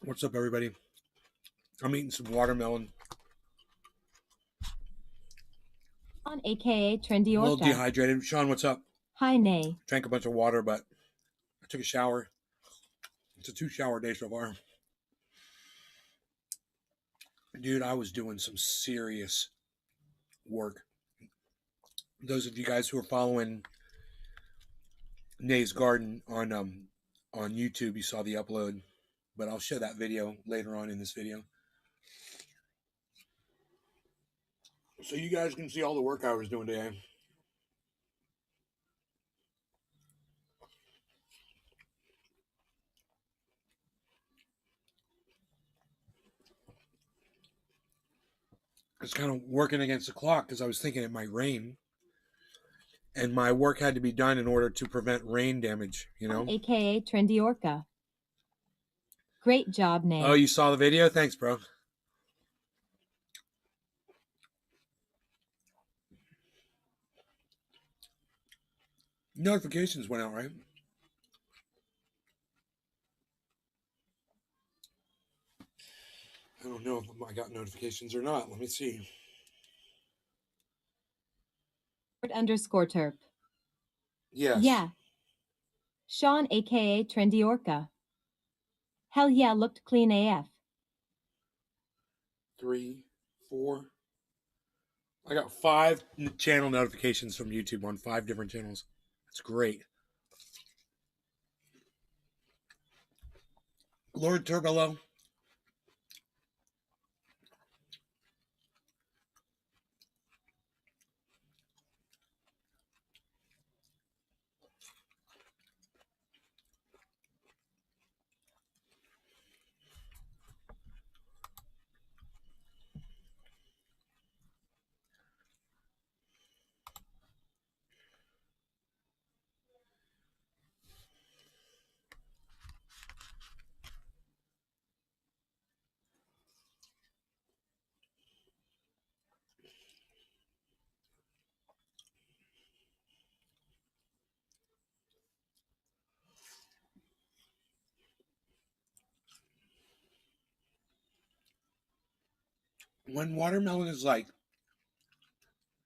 What's up, everybody? I'm eating some watermelon. On aka Trendy A little Orca. dehydrated. Sean, what's up? Hi, Nay. Drank a bunch of water, but I took a shower. It's a 2-shower day so far. Dude, I was doing some serious work. Those of you guys who are following Nay's Garden on YouTube, you saw the upload, but I'll show that video later on in this video. So you guys can see all the work I was doing today. It's kind of working against the clock because I was thinking it might rain. And my work had to be done in order to prevent rain damage, you know? AKA Trendy Orca. Great job, Nay. Oh, you saw the video? Thanks, bro. Notifications went out, right? I don't know if I got notifications or not. Let me see. _terp. Yes. Yeah. Sean, aka Trendy Orca. Hell yeah, looked clean AF. 3, 4. I got 5 channel notifications from YouTube on 5 different channels. That's great. Lord Turbello. When watermelon is like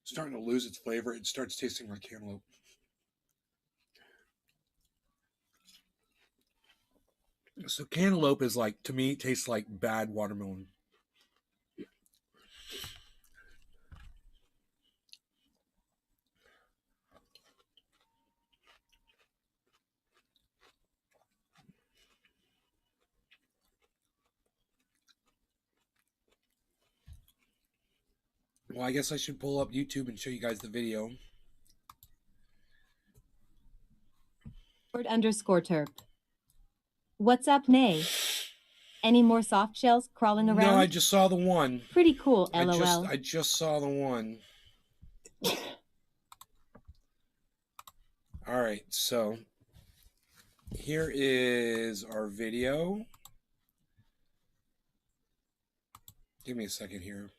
starting to lose its flavor, it starts tasting like cantaloupe. So cantaloupe is like, to me, tastes like bad watermelon. Well, I guess I should pull up YouTube and show you guys the video. _terp. What's up, Nay? Any more soft shells crawling around? No, I just saw the one. Pretty cool, LOL. I just saw the one. All right, so here is our video. Give me a second here.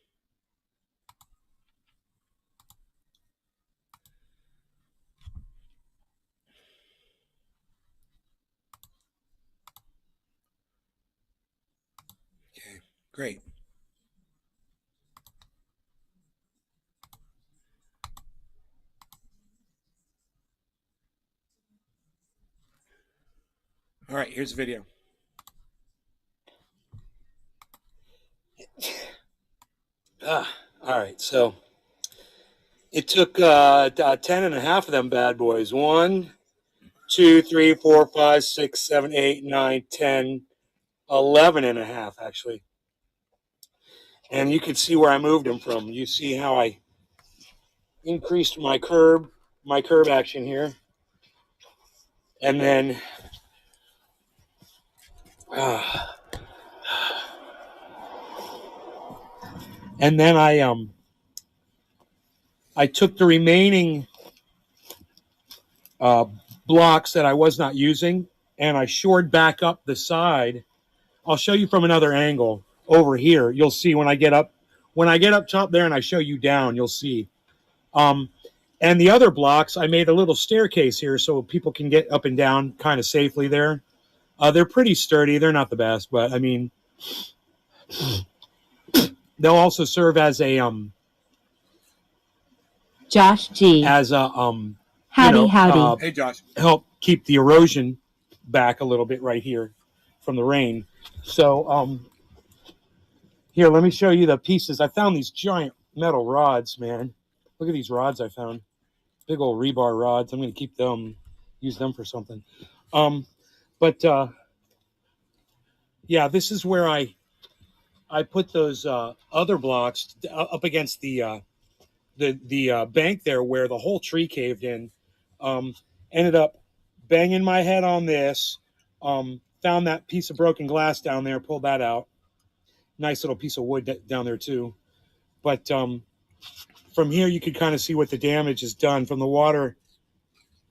Okay, great. All right, here's the video. All right, so it took 10 and a half of them bad boys. 1, 2, 3, 4, 5, 6, 7, 8, 9, 10, 11 and a half, actually. And you can see where I moved them from. You see how I increased my curb action here. And then I took the remaining blocks that I was not using, and I shored back up the side. I'll show you from another angle over here. You'll see when I get up top there and I show you down, you'll see. And the other blocks, I made a little staircase here so people can get up and down kind of safely there. They're pretty sturdy. They're not the best, but I mean, they'll also serve as a Josh G. Howdy, howdy. Hey, Josh. help keep the erosion back a little bit right here from the rain. So here, let me show you the pieces. I found these giant metal rods, man. Look at these rods I found. Big old rebar rods. I'm going to keep them, use them for something. But yeah, this is where I put those other blocks up against the bank there where the whole tree caved in. Ended up banging my head on this. Found that piece of broken glass down there, pulled that out. Nice little piece of wood down there too. But from here, you can kind of see what the damage is done from the water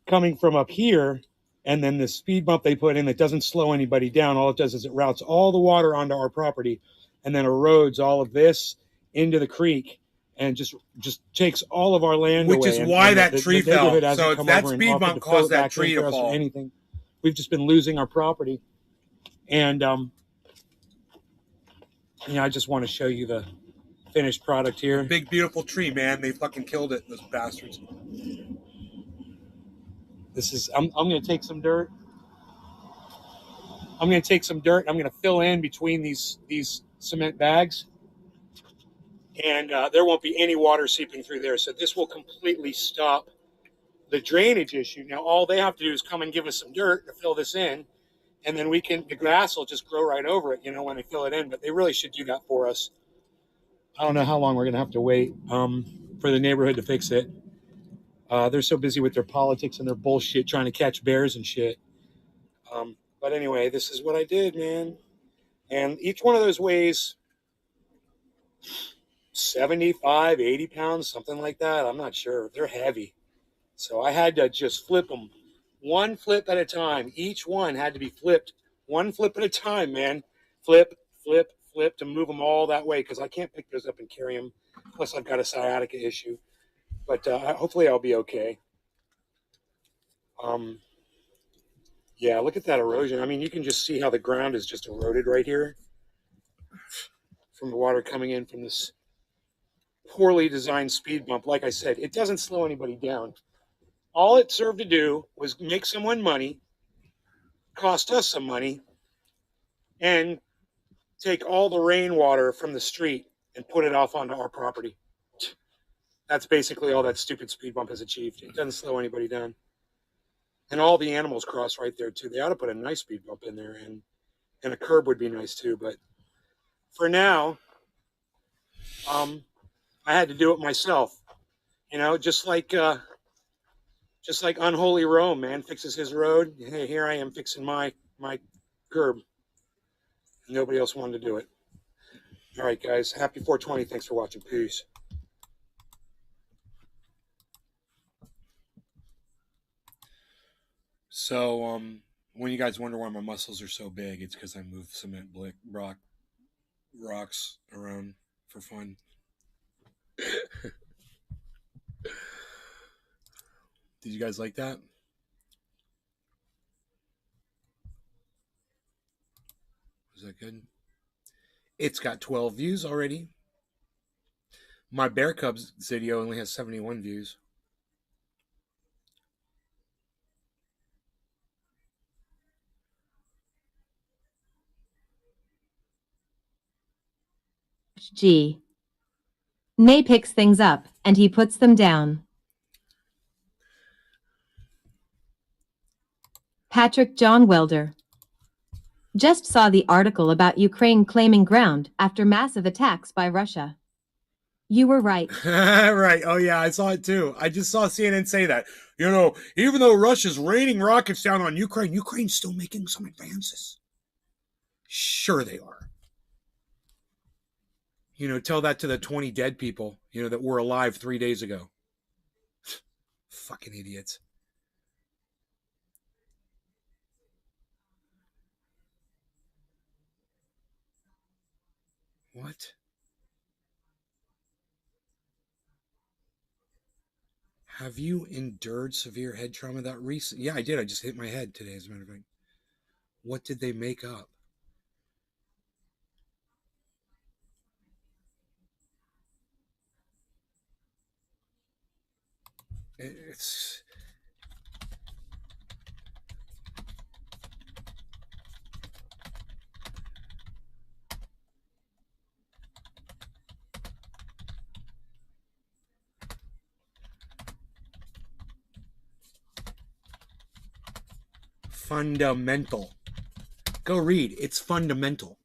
coming from up here. And then the speed bump they put in that doesn't slow anybody down. All it does is it routes all the water onto our property and then erodes all of this into the creek and just takes all of our land Which away. is And why the that tree fell. neighborhood hasn't So come that over and speed offered bump to caused fill it that back tree in for to us or fall. anything. We've just been losing our property. And yeah, I just want to show you the finished product here. Big, beautiful tree, man. They fucking killed it, those bastards. This is, I'm going to take some dirt. I'm going to take some dirt. I'm going to fill in between these cement bags. And there won't be any water seeping through there. So this will completely stop the drainage issue. Now, all they have to do is come and give us some dirt to fill this in. And then the grass will just grow right over it, when they fill it in. But they really should do that for us. I don't know how long we're going to have to wait for the neighborhood to fix it. They're so busy with their politics and their bullshit trying to catch bears and shit. But anyway, this is what I did, man. And each one of those weighs 75, 80 pounds, something like that. I'm not sure. They're heavy. So I had to just flip them one flip at a time. Each one had to be flipped one flip at a time, man. Flip, flip, flip to move them all that way because I can't pick those up and carry them. Plus, I've got a sciatica issue. But hopefully I'll be okay. Yeah, look at that erosion. I mean, you can just see how the ground is just eroded right here from the water coming in from this poorly designed speed bump. Like I said, it doesn't slow anybody down. All it served to do was make someone money, cost us some money, and take all the rainwater from the street and put it off onto our property. That's basically all that stupid speed bump has achieved. It doesn't slow anybody down. And all the animals cross right there too. They ought to put a nice speed bump in there, and a curb would be nice too. But for now, I had to do it myself. Just like Unholy Rome, man, fixes his road. Hey, here I am fixing my curb. Nobody else wanted to do it. All right, guys. Happy 420. Thanks for watching. Peace. So, when you guys wonder why my muscles are so big, it's because I move cement rocks around for fun. Did you guys like that? Was that good? It's got 12 views already. My Bear Cubs video only has 71 views. G. Nay picks things up, and he puts them down. Patrick John Welder. Just saw the article about Ukraine claiming ground after massive attacks by Russia. You were right. Right. Oh, yeah, I saw it too. I just saw CNN say that. Even though Russia's raining rockets down on Ukraine, Ukraine's still making some advances. Sure they are. Tell that to the 20 dead people, that were alive 3 days ago. Fucking idiots. What? Have you endured severe head trauma that recent? Yeah, I did. I just hit my head today, as a matter of fact. What did they make up? It's fundamental. Go read. It's fundamental.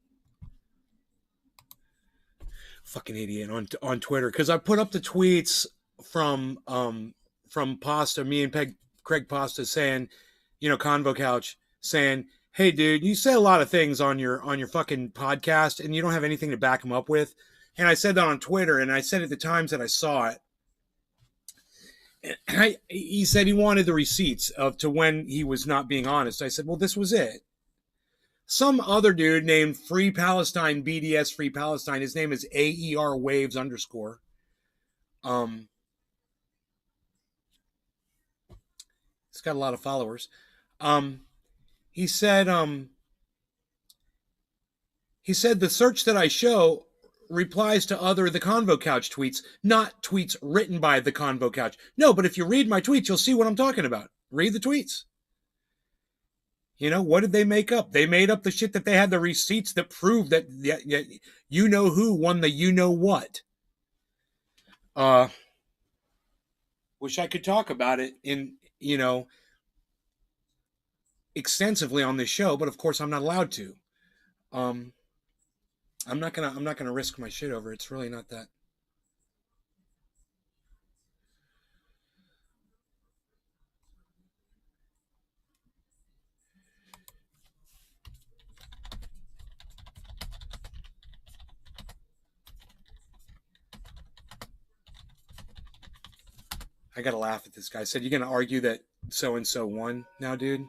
Fucking idiot on Twitter, because I put up the tweets from Pasta, me and Craig Pasta, saying, Convo Couch, saying, hey dude, you say a lot of things on your fucking podcast and you don't have anything to back them up with. And I said that on Twitter, and I said at the times that I saw it, he said he wanted the receipts to when he was not being honest. I said, well, this was it. Some other dude named Free Palestine, BDS Free Palestine, his name is AER Waves _. He's got a lot of followers. He said the search that I show replies to other The Convo Couch tweets, not tweets written by The Convo Couch. No, but if you read my tweets, you'll see what I'm talking about. Read the tweets. What did they make up? They made up the shit that they had the receipts that prove that you know who won the you know what. Wish I could talk about it in, extensively on this show, but of course I'm not allowed to. I'm not gonna risk my shit over. It's really not that. I gotta laugh at this guy. I said, you're gonna argue that so and so won now, dude?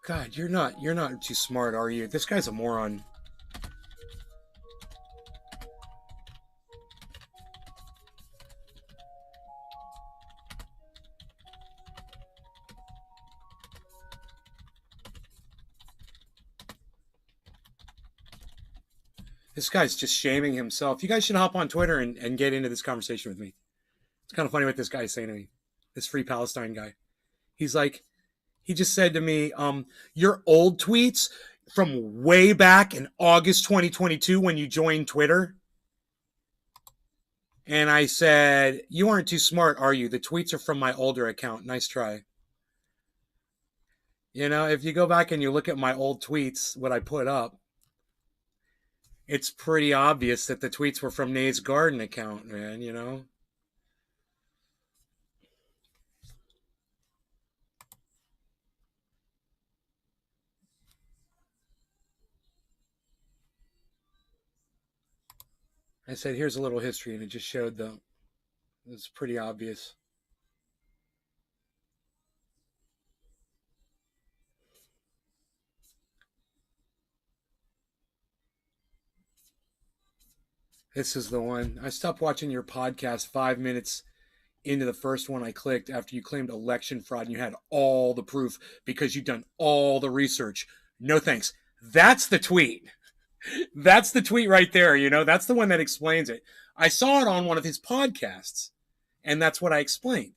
God, you're not too smart, are you? This guy's a moron. This guy's just shaming himself. You guys should hop on Twitter and get into this conversation with me. It's kind of funny what this guy is saying to me. This Free Palestine guy. He's like, he just said to me, your old tweets from way back in August 2022 when you joined Twitter. And I said, you aren't too smart, are you? The tweets are from my older account. Nice try. If you go back and you look at my old tweets, what I put up, it's pretty obvious that the tweets were from Nate's Garden account, man, I said, here's a little history, and it just showed it's pretty obvious. This is the one. I stopped watching your podcast 5 minutes into the first one I clicked after you claimed election fraud and you had all the proof because you'd done all the research. No thanks. That's the tweet. That's the tweet right there. That's the one that explains it. I saw it on one of his podcasts, and that's what I explained.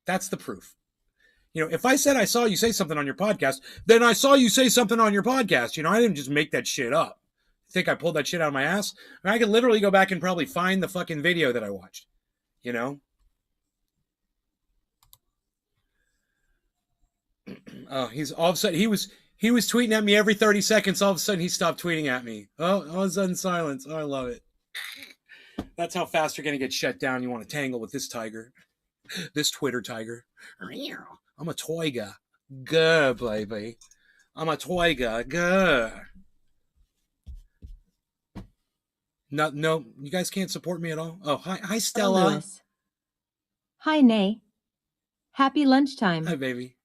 That's the proof. If I said I saw you say something on your podcast, then I saw you say something on your podcast. I didn't just make that shit up. Think I pulled that shit out of my ass? I could literally go back and probably find the fucking video that I watched. Oh, he's all of a sudden he was tweeting at me every 30 seconds. All of a sudden he stopped tweeting at me. Oh, all of a sudden silence. Oh, I love it. That's how fast you're gonna get shut down. You want to tangle with this tiger, this Twitter tiger. I'm a toiga. Gah, baby. I'm a toiga. Gah. No, you guys can't support me at all. Oh, hi, Stella. Lewis. Hi, Nay. Happy lunchtime. Hi, baby.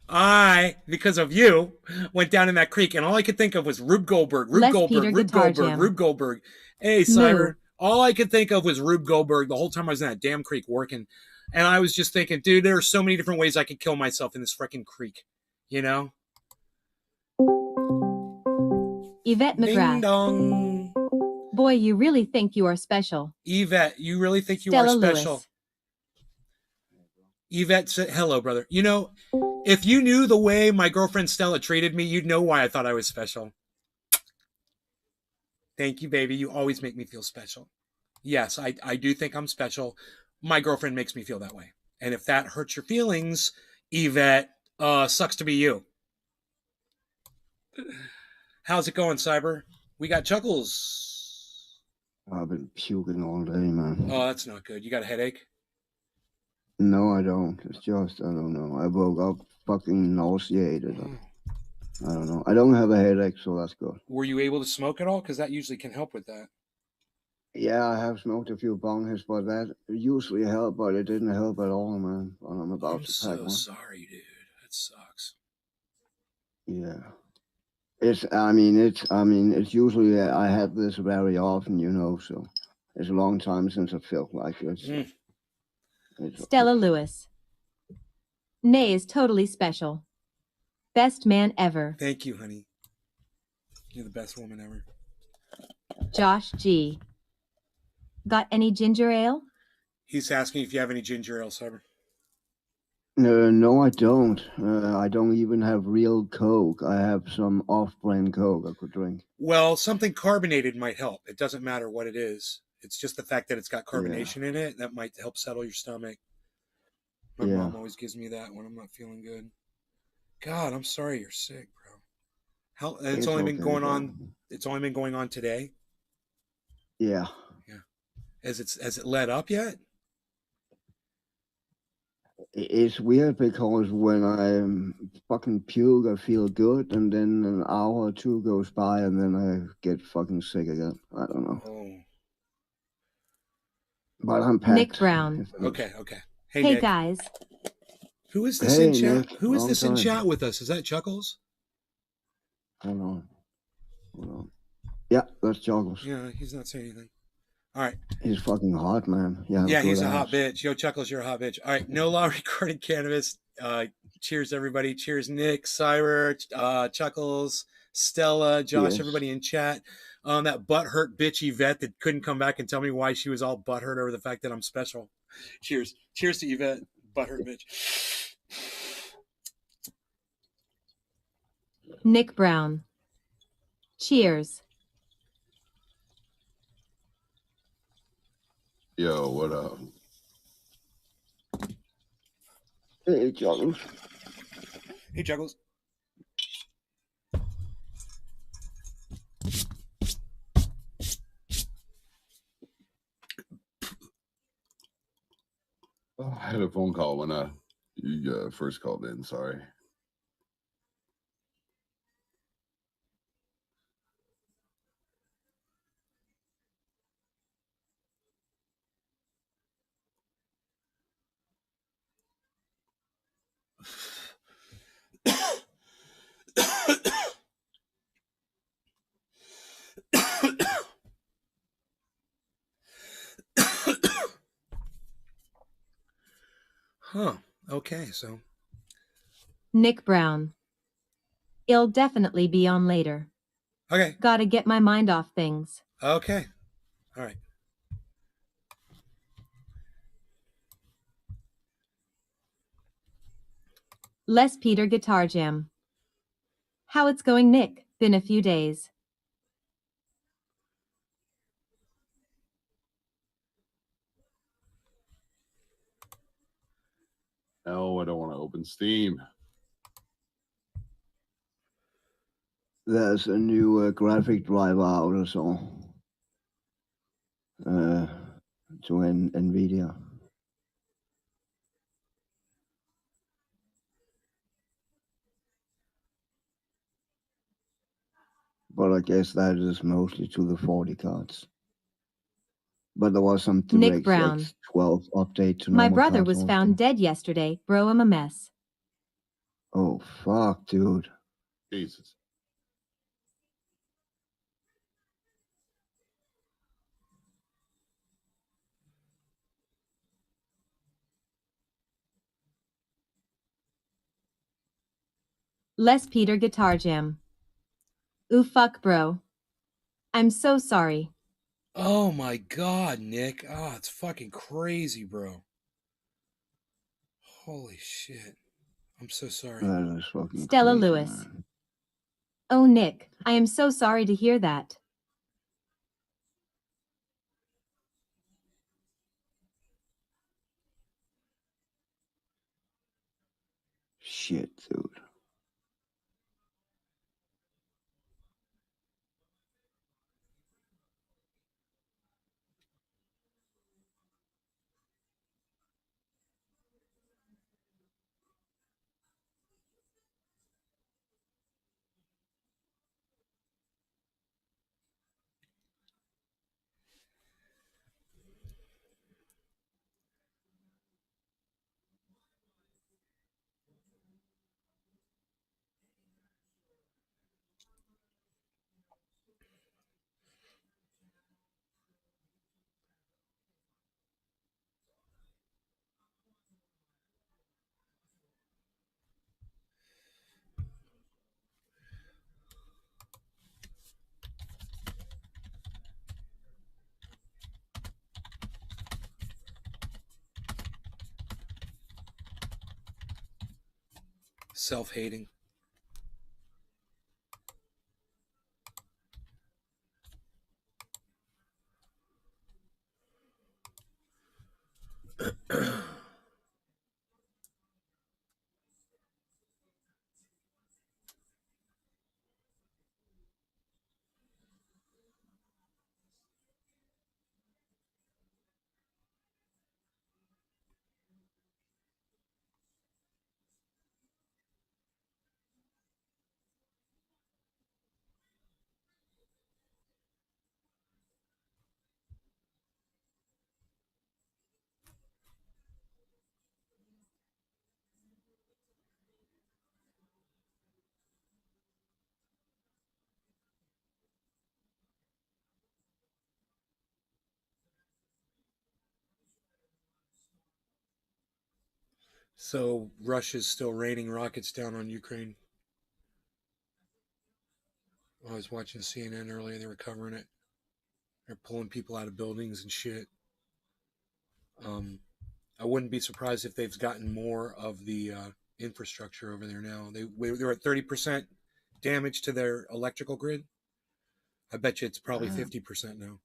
I, because of you, went down in that creek, and all I could think of was Rube Goldberg, Rube Les Goldberg, Peter Rube Guitar Goldberg, Jam. Rube Goldberg. Hey, Cyber. All I could think of was Rube Goldberg the whole time I was in that damn creek working. And I was just thinking, dude, there are so many different ways I could kill myself in this freaking creek. You know? Yvette Ding McGrath. dong. Boy, you really think you are special. Yvette, you really think you Stella are special? Lewis. Yvette said, hello, brother. You know, if you knew the way my girlfriend Stella treated me, you'd know why I thought I was special. Thank you, baby. You always make me feel special. Yes, I do think I'm special. My girlfriend makes me feel that way. And if that hurts your feelings, Yvette, sucks to be you. How's it going, Cyber? We got Chuckles. I've been puking all day, man. Oh, that's not good. You got a headache? No, I don't. It's just, I don't know. I woke up fucking nauseated. I don't know. I don't have a headache, so that's good. Were you able to smoke at all? Because that usually can help with that. Yeah, I have smoked a few bong hits, but that usually helped, but it didn't help at all, man. But I'm about I'm to pack so one. sorry, dude. That sucks. Yeah. It's usually, I have this very often, you know, so it's a long time since I felt like this. Stella Lewis. Nay is totally special. Best man ever. Thank you, honey. You're the best woman ever. Josh G. Got any ginger ale? He's asking if you have any ginger ale, Cyber. No, I don't. I don't even have real Coke. I have some off-brand Coke I could drink. Well, something carbonated might help. It doesn't matter what it is. It's just the fact that it's got carbonation in it that might help settle your stomach. My mom always gives me that when I'm not feeling good. God, I'm sorry you're sick, bro. It's only been going on. It's only been going on today. Yeah. Has it let up yet? It's weird because when I fucking puke, I feel good, and then an hour or two goes by, and then I get fucking sick again. I don't know. Oh. But I'm packed. Nick Brown. Okay. Hey, Hey Nick. guys. Who is this Hey, in chat? Nick. Who is Long this in time. chat with us? Is that Chuckles? Hold on. Yeah, that's Chuckles. Yeah, he's not saying anything. All right. He's fucking hot, man. Yeah, he's a hot bitch. Yo, Chuckles, you're a hot bitch. All right, No Law Recorded Cannabis. Cheers, everybody. Cheers, Nick, Cyber, Chuckles, Stella, Josh, Yes. everybody in chat. That butthurt bitch Yvette that couldn't come back and tell me why she was all butthurt over the fact that I'm special. Cheers. Cheers to Yvette, butthurt bitch. Nick Brown. Cheers. Yo, what up? Hey, Chuckles. Hey, Chuckles. Oh, I had a phone call when you first called in. Sorry. Huh. Okay, so. Nick Brown. It'll definitely be on later. Okay. Gotta get my mind off things. Okay. All right. Les Peter Guitar Jam. How it's going, Nick? Been a few days. No, I don't want to open Steam. There's a new graphic driver out or so. To NVIDIA. But I guess that is mostly to the 40 cards. But there was some Nick Brown. DirectX 12 update to My normal brother cards was also. found dead yesterday. Bro, I'm a mess. Oh, fuck, dude. Jesus. Les Peter Guitar Jam. Ooh, fuck, bro. I'm so sorry. Oh my god, Nick. Oh, it's fucking crazy, bro. Holy shit. I'm so sorry. That is fucking Stella crazy, Lewis. man. Oh, Nick, I am so sorry to hear that. Shit, dude. Self-hating. So Russia's still raining rockets down on Ukraine. I was watching CNN earlier. They were covering it. They're pulling people out of buildings and shit. I wouldn't be surprised if they've gotten more of the infrastructure over there now. They're at 30% damage to their electrical grid. I bet you it's probably 50% now.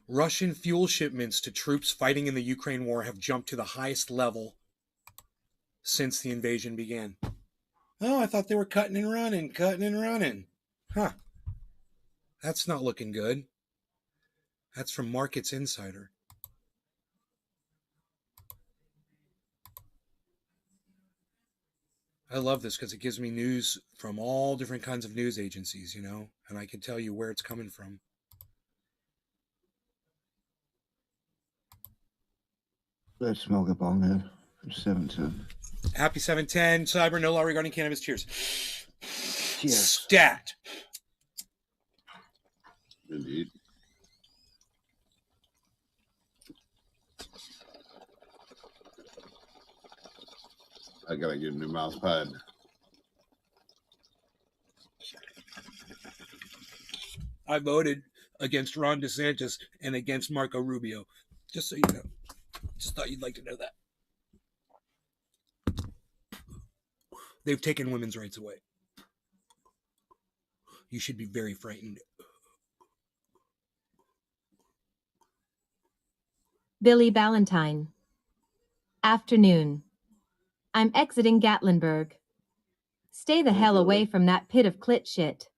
Russian fuel shipments to troops fighting in the Ukraine war have jumped to the highest level since the invasion began. Oh, I thought they were cutting and running. Huh. That's not looking good. That's from Markets Insider. I love this because it gives me news from all different kinds of news agencies, and I can tell you where it's coming from. Let's smoke a bong here. 710. Happy 710, Cyber, no law regarding cannabis. Cheers. Cheers. Stat. Indeed. I gotta get a new mouse pad. I voted against Ron DeSantis and against Marco Rubio. Just so you know. Just thought you'd like to know that. They've taken women's rights away. You should be very frightened. Billy Valentine. Afternoon. I'm exiting Gatlinburg. Stay the hell away from that pit of clit shit.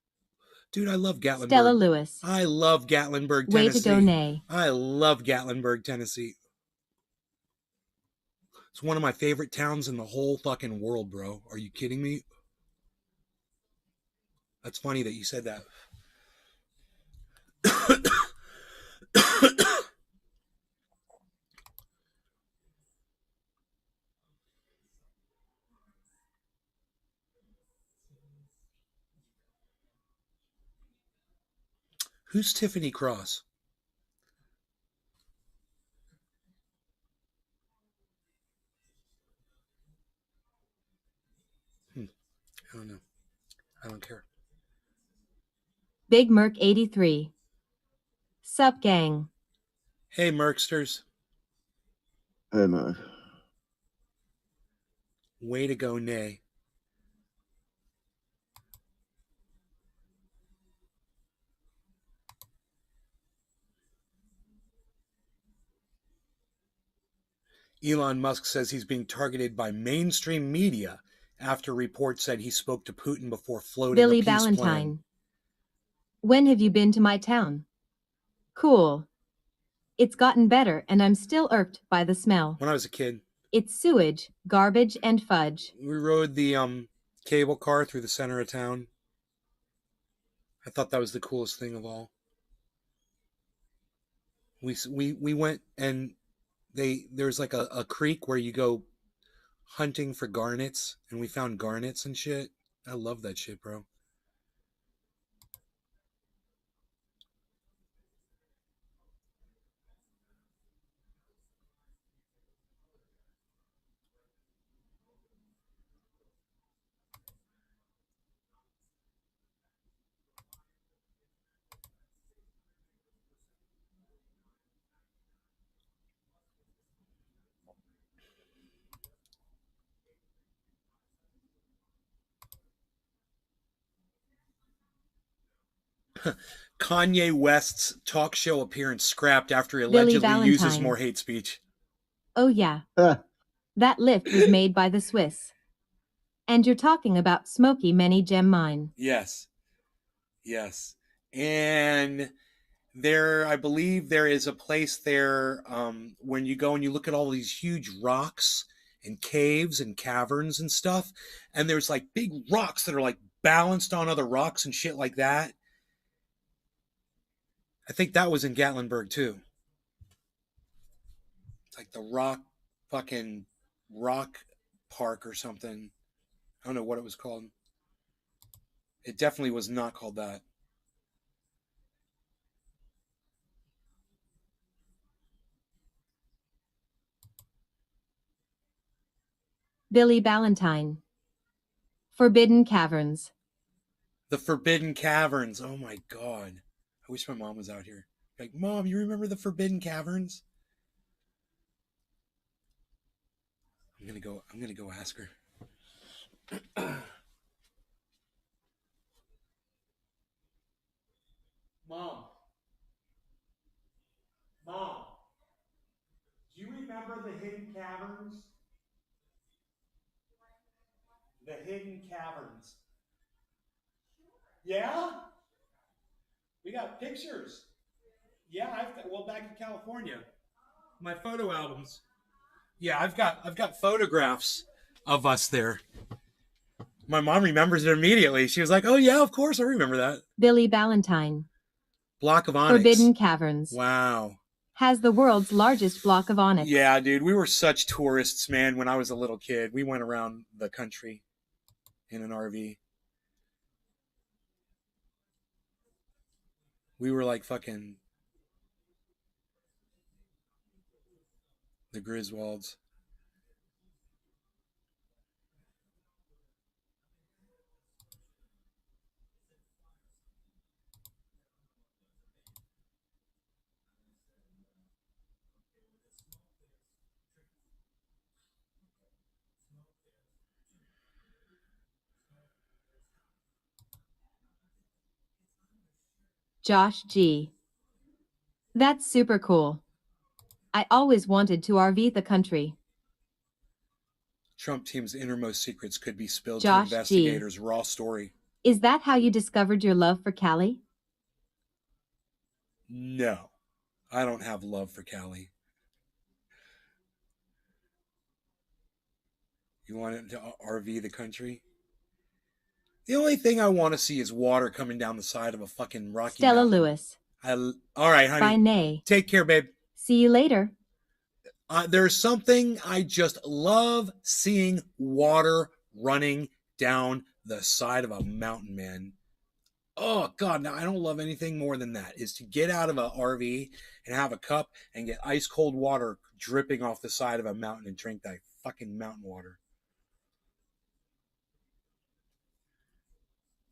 Dude, I love Gatlinburg. Stella Lewis. I love Gatlinburg, Way Tennessee. to go, Nay. I love Gatlinburg, Tennessee. It's one of my favorite towns in the whole fucking world, bro. Are you kidding me? That's funny that you said that. Who's Tiffany Cross? I don't know. I don't care. Big Merc 83. Sup gang. Hey, Merksters. Hey, man. Way to go, Nay. Elon Musk says he's being targeted by mainstream media after reports said he spoke to Putin before floating Billy a peace Valentine. plan. When have you been to my town? Cool. It's gotten better and I'm still irked by the smell. When I was a kid, It's sewage, garbage, and fudge. we rode the cable car through the center of town. I thought that was the coolest thing of all. We went and there's like a creek where you go hunting for garnets, and we found garnets and shit. I love that shit, bro. Kanye West's talk show appearance scrapped after he Billy allegedly uses Valentine. more hate speech. Oh yeah, Ah, that lift was made by the Swiss. And you're talking about Smoky Many Gem Mine. Yes. Yes. And there, I believe there is a place there when you go and you look at all these huge rocks and caves and caverns and stuff. And there's like big rocks that are like balanced on other rocks and shit like that. I think that was in Gatlinburg too. It's like the fucking rock park or something. I don't know what it was called. It definitely was not called that. Billy Valentine. Forbidden Caverns. The Forbidden Caverns. Oh my God. I wish my mom was out here. Like, Mom, you remember the Forbidden Caverns? I'm gonna go ask her. Mom. Mom. Do you remember the Hidden Caverns? The Hidden Caverns. Yeah? We got pictures. Yeah, back in California. My photo albums. Yeah, I've got photographs of us there. My mom remembers it immediately. She was like, "Oh yeah, of course I remember that." Billy Valentine. Block of onyx. Forbidden Caverns. Wow. Has the world's largest block of onyx. Yeah, dude, we were such tourists, man, when I was a little kid. We went around the country in an RV. We were like fucking the Griswolds. Josh G. That's super cool. I always wanted to RV the country. Trump team's innermost secrets could be spilled Josh to G. investigators. Raw story. Is that how you discovered your love for Cali? No, I don't have love for Cali. You want it to RV the country? The only thing I want to see is water coming down the side of a fucking rocky Stella mountain. Lewis. All right, honey. By Nay. Take care, babe. See you later. There's something I just love seeing water running down the side of a mountain, man. Oh God, no, I don't love anything more than that. Is to get out of a RV and have a cup and get ice cold water dripping off the side of a mountain and drink that fucking mountain water.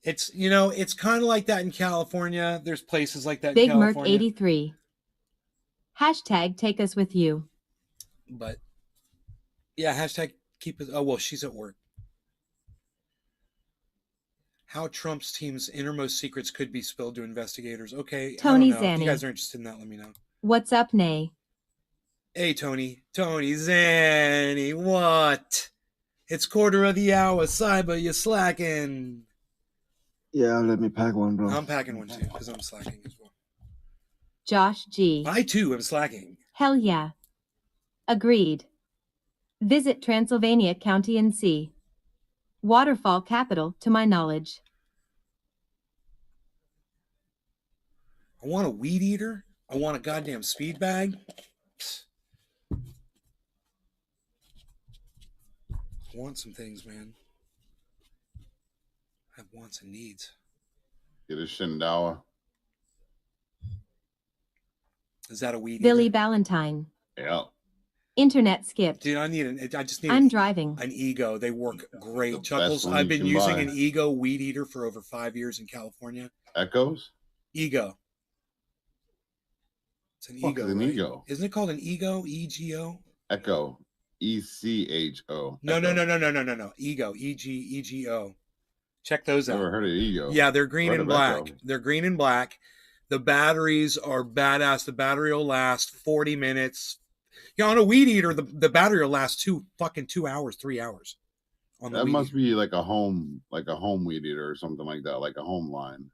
It's it's kind of like that in California. There's places like that in Big Merc California, 83. Hashtag take us with you. but yeah, hashtag keep it. Oh well, she's at work. How Trump's team's innermost secrets could be spilled to investigators. Okay, Tony I don't know. If you Zanny. guys are interested in that, let me know. What's up, Nay? Hey, Tony Zanny, what? It's quarter of the hour, Cyber. You're slacking. Yeah, let me pack one, bro. I'm packing one too because I'm slacking as well. Josh G. I too am slacking. Hell yeah. Agreed. Visit Transylvania County and see. Waterfall capital, to my knowledge. I want a weed eater. I want a goddamn speed bag. I want some things, man. I have wants and needs. Get a Shindawa. Is that a weed Billy eater? Ballantyne. Yeah. Internet skipped. Dude, I just need I'm driving. an Ego. They work great. The Chuckles, best one I've you been can using buy. an Ego weed eater for over 5 years in California. Echoes? Ego. It's an Fuck Ego. is an right? Ego? Isn't it called an Ego? EGO? Echo. ECHO. No, Echo. no. Ego. EGO. Check those out. Never heard of Ego. Yeah, they're green Heard and of black. Echo. They're green and black. The batteries are badass. The battery will last 40 minutes. Yeah, on a weed eater, the battery will last 2 hours, 3 hours. On the That weed must eater. be like a home weed eater or something like that, like a home line.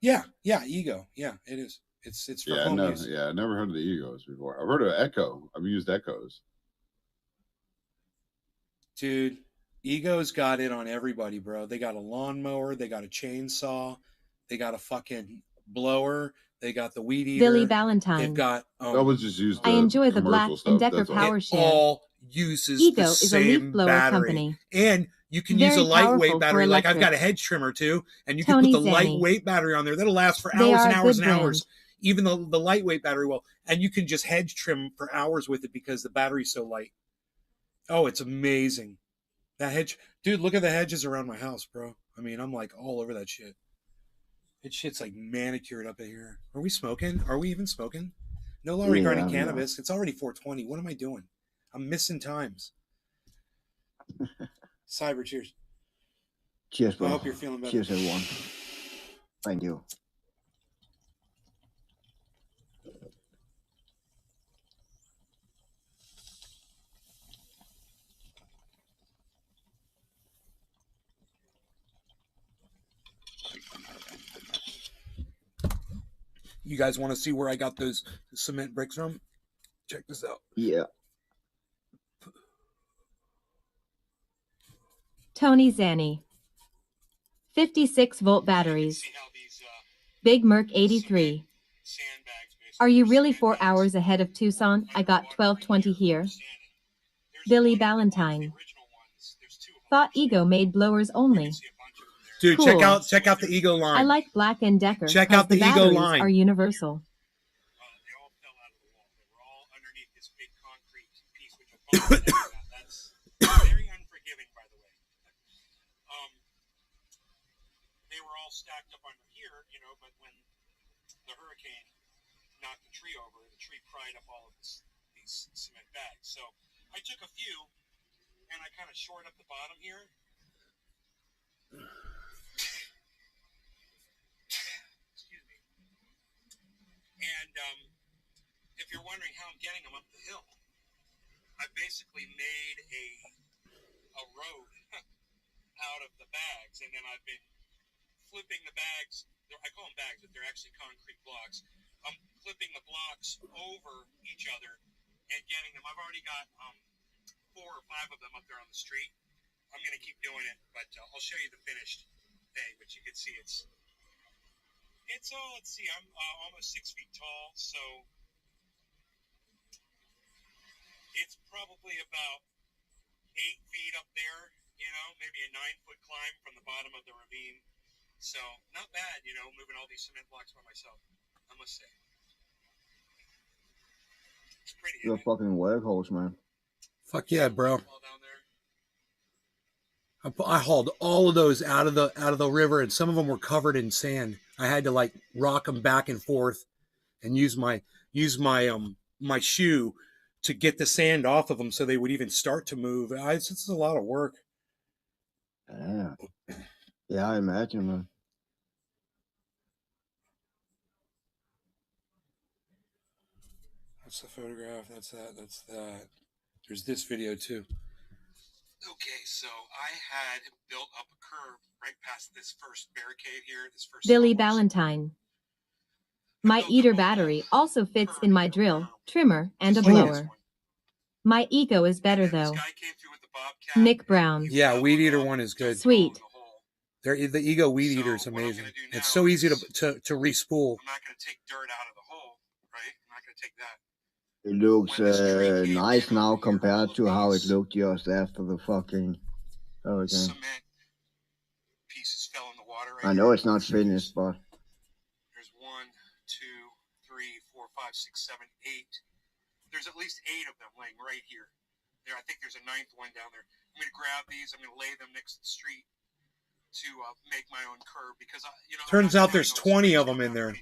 Yeah, Ego. Yeah, it is. It's for Yeah, home no, use. yeah, I never heard of the Egos before. I've heard of Echo. I've used Echoes. Dude, Ego's got it on everybody, bro. They got a lawnmower, they got a chainsaw, they got a fucking blower, they got the weed eater. Billy They've Ballantyne. got I was just used I to enjoy the Black commercial and stuff, Decker that's all. power it share. all uses Ego the is a leaf same blower battery. company. And you can use a Very lightweight powerful battery. for Like I've got a electric. hedge trimmer too, and you Tony can put the Zanny. lightweight battery on there. That'll last for They hours are and a hours good and hours. brand. Even the lightweight battery will, and you can just hedge trim for hours with it because the battery's so light. Oh, it's amazing. That hedge, dude, look at the hedges around my house, bro. I mean, I'm like all over that shit. It shit's like manicured up in here. Are we smoking? Are we even smoking? No longer Yeah, regarding we are. cannabis. It's already 4:20. What am I doing? I'm missing times. Cyber, cheers. Cheers, bro. I hope you're feeling better. Cheers, everyone. Thank you. You guys want to see where I got those cement bricks from? Check this out. Yeah. Tony Zanny. 56-volt batteries. Big Merc 83. Are you really 4 hours ahead of Tucson? I got 12:20 here. Billy Ballantyne. Thought Ego made blowers only. Dude, Cool. check out the Ego line. I like Black and Decker. Check 'cause out the Ego batteries line. are universal. They all fell out of the wall. They were all underneath this big concrete piece, which that's very unforgiving, by the way. They were all stacked up under here, but when the hurricane knocked the tree over, the tree pried up all of these cement bags. So I took a few, and I kind of shored up the bottom here. Excuse me. And if you're wondering how I'm getting them up the hill, I basically made a road out of the bags, and then I've been flipping the bags. I call them bags, but they're actually concrete blocks. I'm flipping the blocks over each other and getting them. I've already got 4 or 5 of them up there on the street. I'm going to keep doing it, but I'll show you the finished thing. But you can see it's let's see, I'm almost 6 feet tall, so it's probably about 8 feet up there, maybe a 9-foot climb from the bottom of the ravine So not bad, you know, moving all these cement blocks by myself, I must say. It's pretty. You're a fucking workhorse, man. Fuck yeah, bro. All down there. I hauled all of those out of the river, and some of them were covered in sand. I had to like rock them back and forth, and use my my shoe to get the sand off of them so they would even start to move. It's a lot of work. Yeah. Yeah, I imagine, man. That's the photograph. That's that. That's that. There's this video too. Okay, so I had built up a curve right past this first barricade here, this first. Billy Ballantyne. My eater battery also fits in my drill, trimmer, and a blower. My eco is better though. Nick Brown. Yeah, Weed Eater one is good. Sweet. The Ego Weed Eater is amazing. It's so easy to respool. I'm not going to take dirt out of the hole, right? I'm not going to take that. It looks nice now compared to how it looked just after the fucking hurricane. Cement pieces fell in the water. I know it's not finished, but there's 1, 2, 3, 4, 5, 6, 7, 8. There's at least 8 of them laying right here. There, I think there's a 9th one down there. I'm going to grab these. I'm going to lay them next to the street to make my own curb because you know. Turns out there's 20 of them in there.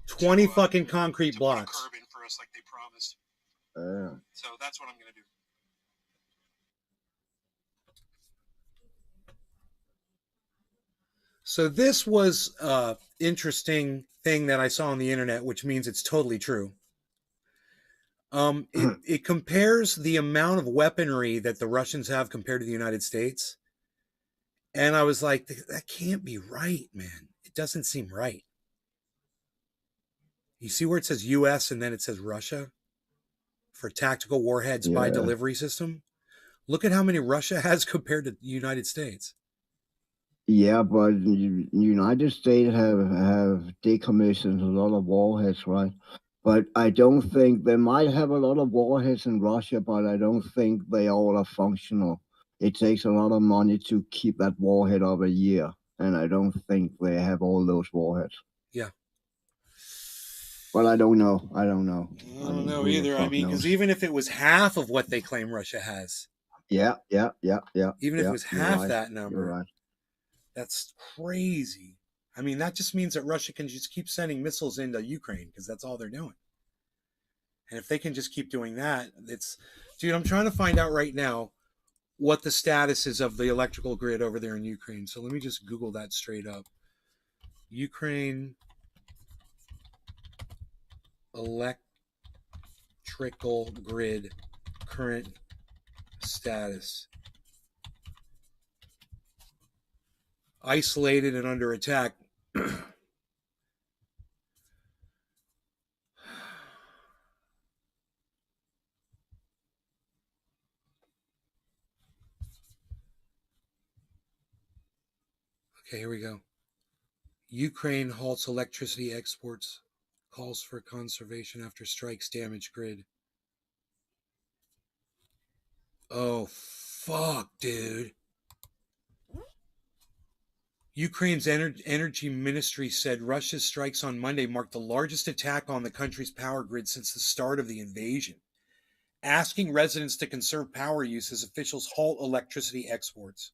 20 fucking concrete blocks. Curb in for us like they promised. yeah. So that's what I'm going to do. So this was an interesting thing that I saw on the internet, which means it's totally true. It compares the amount of weaponry that the Russians have compared to the United States. And I was like, that can't be right, man. It doesn't seem right. You see where it says US and then it says Russia for tactical warheads by delivery system? Look at how many Russia has compared to the United States. Yeah, but the United States have decommissioned a lot of warheads, right? But I don't think they might have a lot of warheads in Russia, but I don't think they all are functional. It takes a lot of money to keep that warhead up a year, and I don't think they have all those warheads. Yeah. But I don't know. I don't know. I don't know either. I mean, because even if it was half of what they claim Russia has. Yeah. Even if it was half right. that number. You're right. That's crazy. I mean, that just means that Russia can just keep sending missiles into Ukraine because that's all they're doing. And if they can just keep doing that, dude, I'm trying to find out right now what the status is of the electrical grid over there in Ukraine. So let me just Google that straight up. Ukraine electrical grid current status. Isolated and under attack. Okay, here we go. Ukraine halts electricity exports. Calls for conservation after strikes damage grid. Oh, fuck, dude. Ukraine's energy ministry said Russia's strikes on Monday marked the largest attack on the country's power grid since the start of the invasion, asking residents to conserve power use as officials halt electricity exports.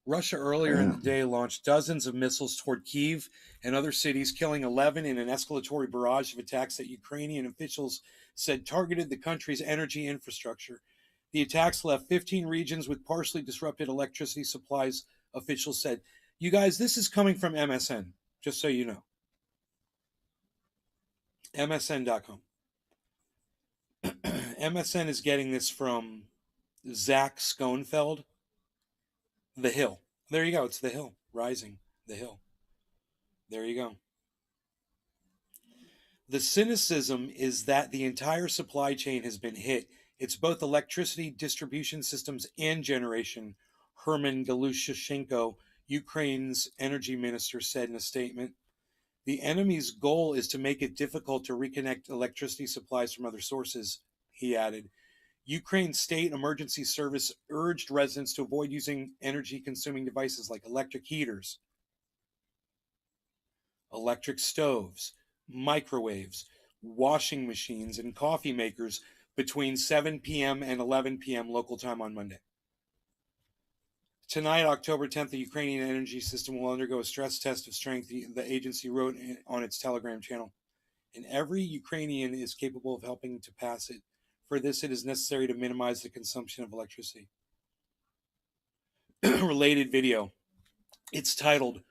Russia earlier in the day launched dozens of missiles toward Kyiv and other cities, killing 11 in an escalatory barrage of attacks that Ukrainian officials said targeted the country's energy infrastructure. The attacks left 15 regions with partially disrupted electricity supplies, officials said. You guys, this is coming from MSN, just so you know. MSN.com. MSN is getting this from Zach Schoenfeld. The Hill. There you go. It's The Hill. Rising. The Hill. There you go. The cynicism is that the entire supply chain has been hit. It's both electricity distribution systems and generation, Herman Galushchenko, Ukraine's energy minister, said in a statement. The enemy's goal is to make it difficult to reconnect electricity supplies from other sources, he added. Ukraine's state emergency service urged residents to avoid using energy-consuming devices like electric heaters, electric stoves, microwaves, washing machines, and coffee makers between 7 p.m. and 11 p.m. local time on Monday. Tonight, October 10th, the Ukrainian energy system will undergo a stress test of strength, the agency wrote on its Telegram channel. And every Ukrainian is capable of helping to pass it. For this, it is necessary to minimize the consumption of electricity. Related video. It's titled,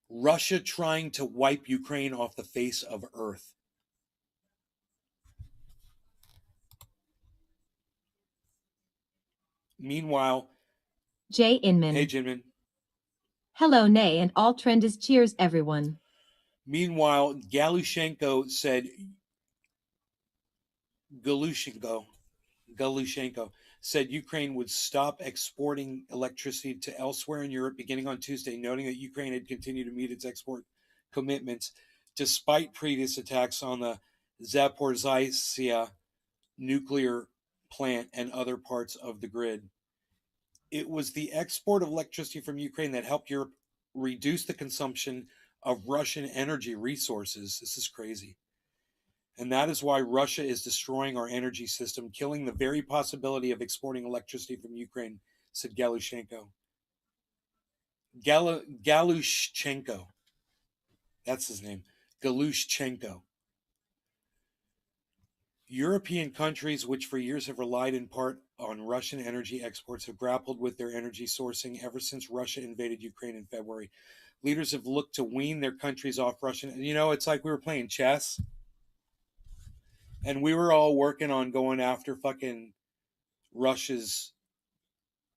Russia Trying to Wipe Ukraine Off the Face of Earth. Meanwhile, Jay Inman. hey Jinmin. Hello, Nay, and all trend is cheers, everyone. Meanwhile, Galushenko said said Ukraine would stop exporting electricity to elsewhere in Europe beginning on Tuesday, noting that Ukraine had continued to meet its export commitments despite previous attacks on the Zaporizhzhia nuclear plant and other parts of the grid. It was the export of electricity from Ukraine that helped Europe reduce the consumption of Russian energy resources. This is crazy. And that is why Russia is destroying our energy system, killing the very possibility of exporting electricity from Ukraine, said Galushenko. Galushchenko. That's his name. Galushchenko. European countries, which for years have relied in part on Russian energy exports, have grappled with their energy sourcing ever since Russia invaded Ukraine in February. Leaders have looked to wean their countries off Russian. You know, it's like we were playing chess. And we were all working on going after fucking Russia's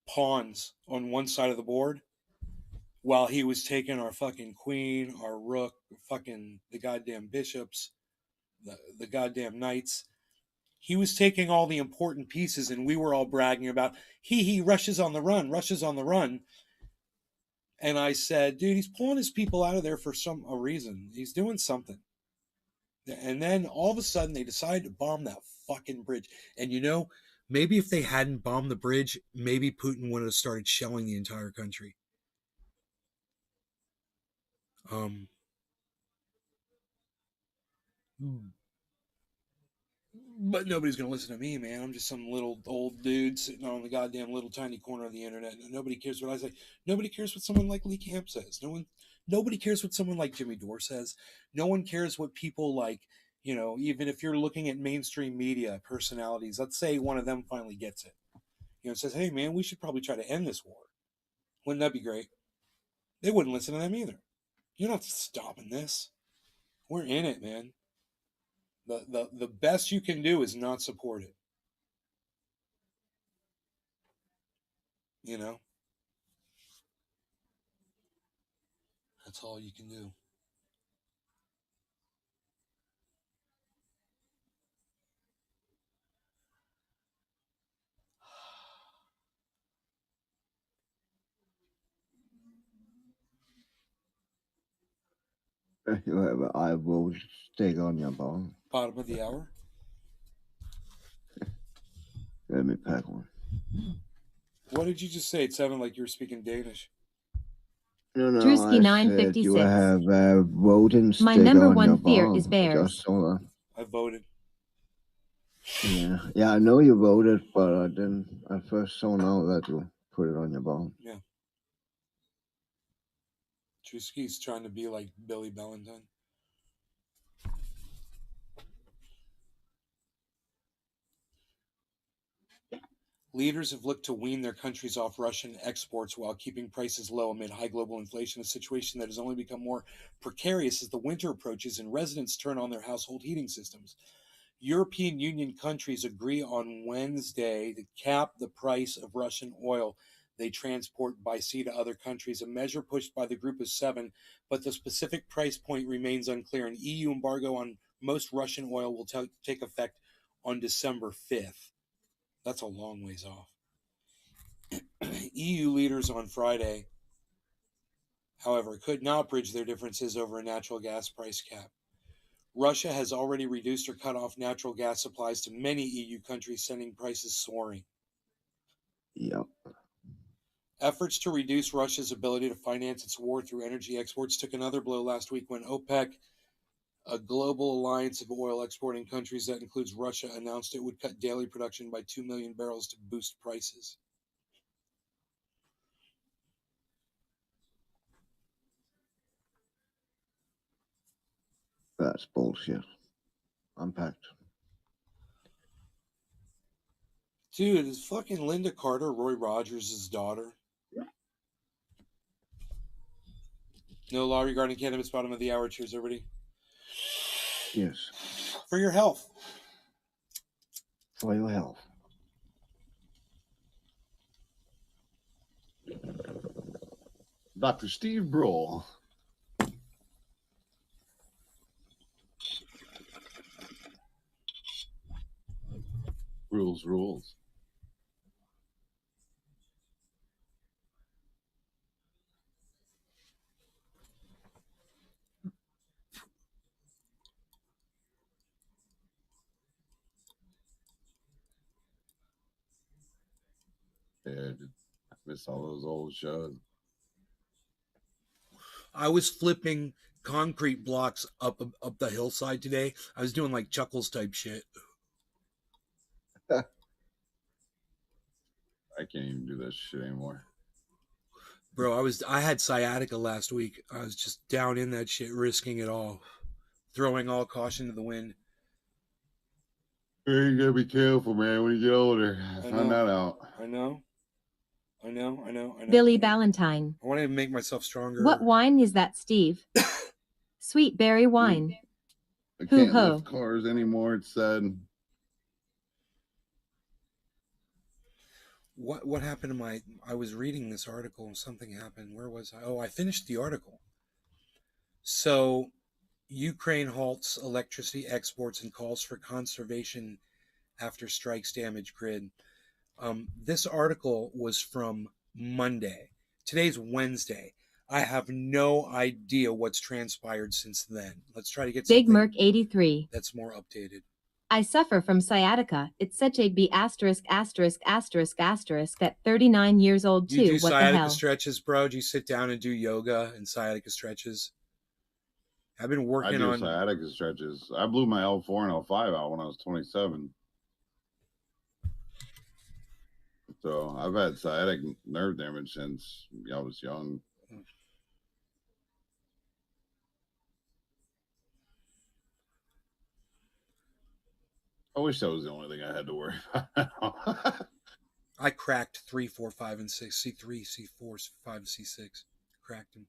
pawns on one side of the board while he was taking our fucking queen, our rook, fucking the goddamn bishops, the goddamn knights. He was taking all the important pieces and we were all bragging about, Russia's on the run, Russia's on the run. And I said, dude, he's pulling his people out of there for a reason. He's doing something. And then all of a sudden they decided to bomb that fucking bridge. And you know, maybe if they hadn't bombed the bridge, maybe Putin would have started shelling the entire country. But nobody's going to listen to me, man. I'm just some little old dude sitting on the goddamn little tiny corner of the internet. And nobody cares what I say. Nobody cares what someone like Lee Camp says. Nobody cares what someone like Jimmy Dore says. No one cares what people like, you know, even if you're looking at mainstream media personalities, let's say one of them finally gets it. You know, says, hey, man, we should probably try to end this war. Wouldn't that be great? They wouldn't listen to them either. You're not stopping this. We're in it, man. The best you can do is not support it. You know? That's all you can do. I will stay on your bone. Bottom of the hour. Let me pack one. What did you just say? It sounded like you were speaking Danish. No, Drewski I said 956. you have voted. My number one fear is bears. Just so, I voted. yeah, I know you voted, but I didn't. I first saw now that you put it on your bone. Yeah. Drewski's trying to be like Billy Ballantine. Leaders have looked to wean their countries off Russian exports while keeping prices low amid high global inflation, a situation that has only become more precarious as the winter approaches and residents turn on their household heating systems. European Union countries agree on Wednesday to cap the price of Russian oil they transport by sea to other countries, a measure pushed by the Group of Seven, but the specific price point remains unclear. An EU embargo on most Russian oil will take effect on December 5th. That's a long ways off. EU leaders on Friday, however, could not bridge their differences over a natural gas price cap. Russia has already reduced or cut off natural gas supplies to many EU countries, sending prices soaring. Yep. Efforts to reduce Russia's ability to finance its war through energy exports took another blow last week when OPEC, a global alliance of oil exporting countries that includes Russia, announced it would cut daily production by 2 million barrels to boost prices. That's bullshit. Unpacked. Dude, is fucking Linda Carter Roy Rogers' daughter? No law regarding cannabis. Bottom of the hour. Cheers, everybody. Yes. For your health. For your health. Dr. Steve Brule. Rules. Yeah, I miss all those old shows. I was flipping concrete blocks up the hillside today. I was doing like Chuckles type shit. I can't even do that shit anymore. Bro, I had sciatica last week. I was just down in that shit, risking it all, throwing all caution to the wind. You gotta be careful, man, when you get older. Find that out. I know. Billy Ballantyne. I want to make myself stronger. What wine is that, Steve? Sweet berry wine. I Hoo can't ho. lift cars anymore, it's sad. What happened to I was reading this article and something happened. Where was I? Oh, I finished the article. So, Ukraine halts electricity exports and calls for conservation after strikes damage grid. This article was from Monday. Today's Wednesday. I have no idea what's transpired since then. Let's try to get Big something Merc 83. that's more updated. I suffer from sciatica. It's such a B asterisk asterisk asterisk asterisk at 39 years old Do you too. do What the sciatica hell? stretches, bro? Do you sit down and do yoga and sciatica stretches? I've been working I do on sciatica stretches. I blew my L4 and L5 out when I was 27. So I've had sciatic nerve damage since I was young. I wish that was the only thing I had to worry about. I cracked 3, 4, 5, and 6. C3, C4, 5, and C6. Cracked them.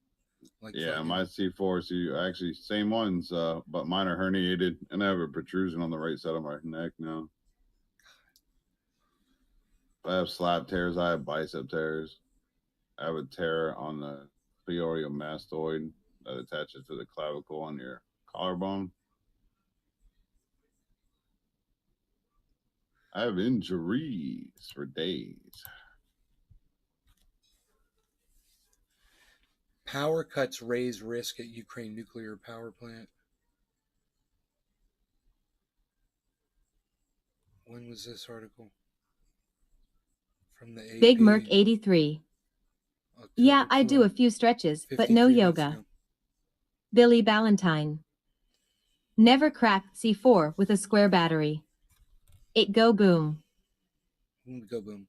Like Yeah, fucking- my C4, actually same ones, but mine are herniated, and I have a protrusion on the right side of my neck now. I have slap tears. I have bicep tears. I have a tear on the pleuriomastoid that attaches to the clavicle on your collarbone. I have injuries for days. Power cuts raise risk at Ukraine nuclear power plant. When was this article? From the AP. Big Merc 83. October Yeah, I do a 12th, few stretches, but no 53 minutes yoga. ago. Billy Ballantyne. Never cracked C4 with a square battery. It go boom. Go boom.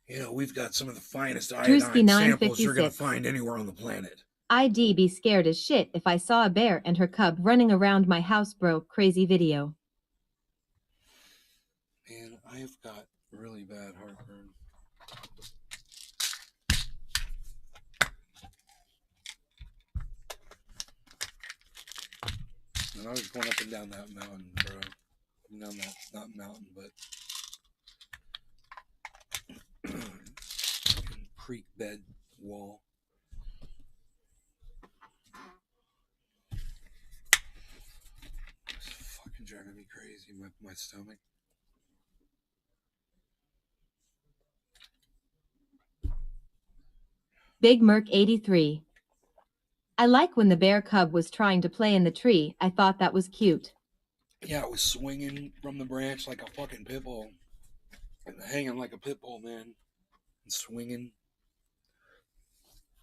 You know, we've got some of the finest Drewski iodine samples you're going to 956. find anywhere on the planet. I'd be scared as shit if I saw a bear and her cub running around my house, bro. Crazy video. Man, I've got really bad heartburn. And I was going up and down that mountain, bro. Down that, not mountain, but creek bed wall. It's fucking driving me crazy, my stomach. Big Merc 83. I like when the bear cub was trying to play in the tree. I thought that was cute. Yeah, it was swinging from the branch like a fucking pit bull. Hanging like a pit bull, man. And swinging.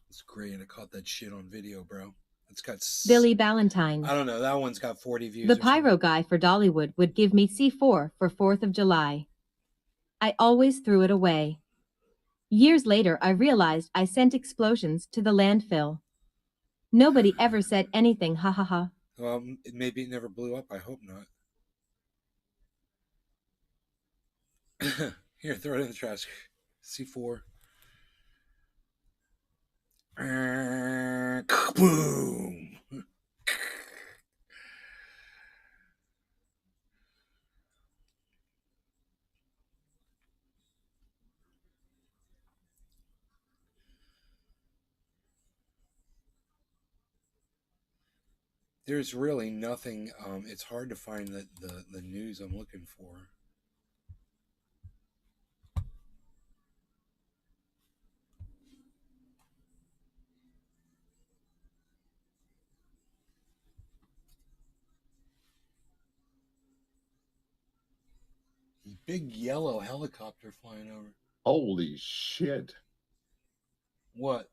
It's great. I caught that shit on video, bro. It's got... Billy Ballantyne. I don't know. That one's got 40 views. The pyro guy for Dollywood would give me C4 for 4th of July. I always threw it away. Years later, I realized I sent explosions to the landfill. Nobody ever said anything, ha ha ha. Well, maybe it never blew up. I hope not. Here, throw it in the trash. C4. Boom. There's really nothing. It's hard to find the news I'm looking for. Big yellow helicopter flying over. Holy shit. What?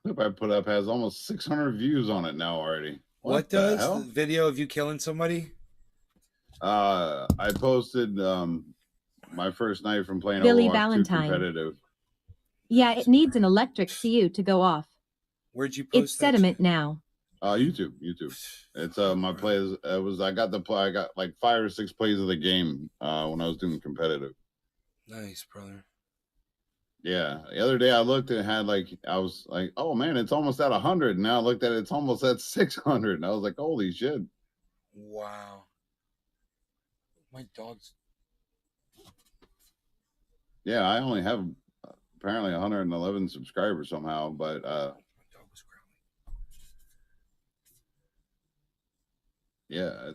The clip I put up has almost 600 views on it now already. What the does hell? the video of you killing somebody? I posted my first night from playing Billy Overwatch 2 Ballantyne. competitive. Yeah, it needs an electric CU to go off. Where'd you post It's that sediment shit? now. YouTube. It's my plays. It was I got like 5 or 6 plays of the game when I was doing competitive. Nice, brother. Yeah, the other day I looked and it had I was like, oh man, it's almost at 100. Now I looked at it, it's almost at 600, and I was like, holy shit. Wow. My dog's... Yeah, I only have apparently 111 subscribers somehow, but My dog was growling. yeah,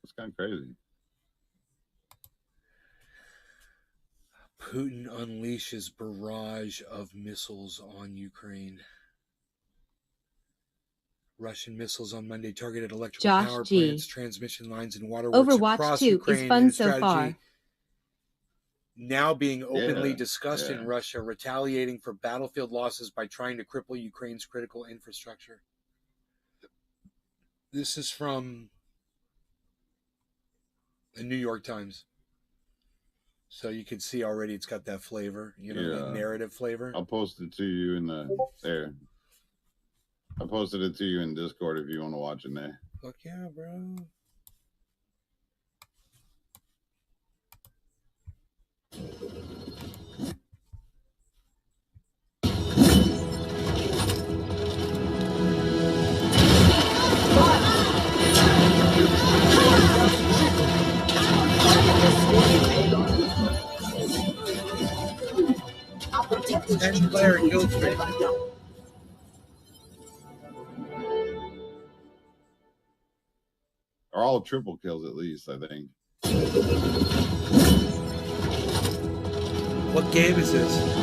it's kind of crazy. Putin unleashes barrage of missiles on Ukraine. Russian missiles on Monday targeted electrical Josh power G. plants, transmission lines, and waterworks Overwatch across 2 Ukraine. is in fun a so strategy far. now being openly Yeah, discussed in yeah. Russia, retaliating for battlefield losses by trying to cripple Ukraine's critical infrastructure. This is from the New York Times. So you can see already it's got that flavor, that Yeah. narrative flavor. I'll post it to you in there. I posted it to you in Discord if you want to watch it there. Fuck yeah, bro. Ten player kill streak. Or all triple kills at least, I think. What game is this?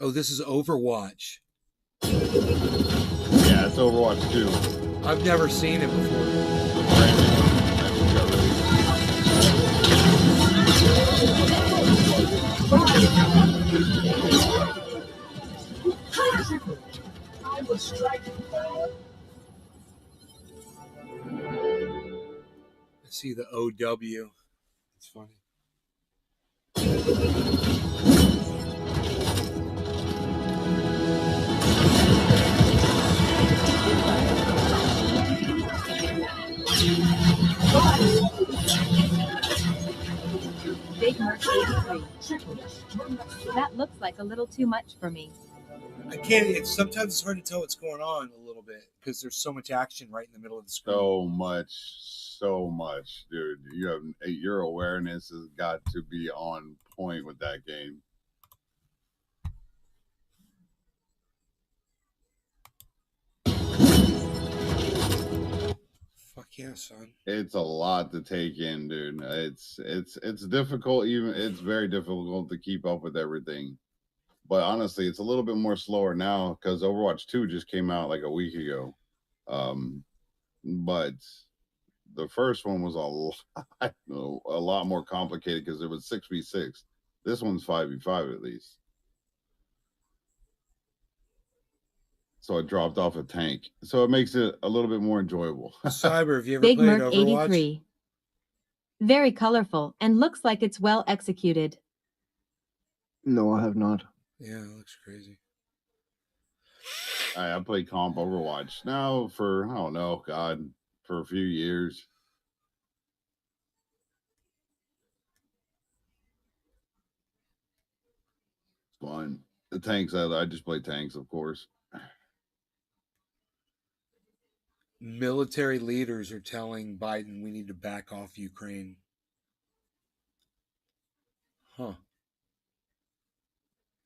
Oh, this is Overwatch. Yeah, it's Overwatch 2. I've never seen it before. Brand new one that just got I see the OW. It's funny. Big Merc 83. That looks like a little too much for me. I can't. Sometimes it's hard to tell what's going on a little bit because there's so much action right in the middle of the screen. so much, dude. Your awareness has got to be on point with that game. Fuck yeah, son. It's a lot to take in, dude. It's difficult. It's very difficult to keep up with everything. But honestly, it's a little bit more slower now because Overwatch 2 just came out like a week ago. But the first one was a lot more complicated because it was 6v6. This one's 5v5 at least. So it dropped off a tank. So it makes it a little bit more enjoyable. Cyber, have you ever Big played Merc Overwatch? 83. Very colorful and looks like it's well executed. No, I have not. Yeah, it looks crazy. I played comp Overwatch now for, I don't know, God, for a few years. It's fun. The tanks, I just play tanks, of course. Military leaders are telling Biden we need to back off Ukraine. Huh.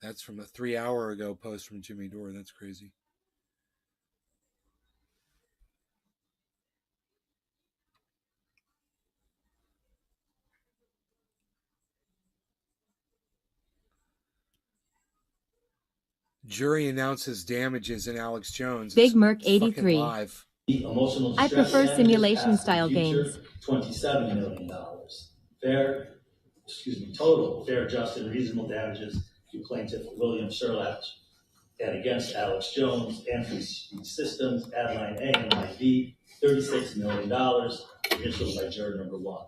That's from a 3-hour ago post from Jimmy Dore. That's crazy. Jury announces damages in Alex Jones. Big It's Merc fucking 83. live. I prefer simulation style games. $27 million. Total fair, just, and reasonable damages to plaintiff William Sherlatt and against Alex Jones and Free Speech Systems, at line A and line B, $36 million, initialed by juror number 1.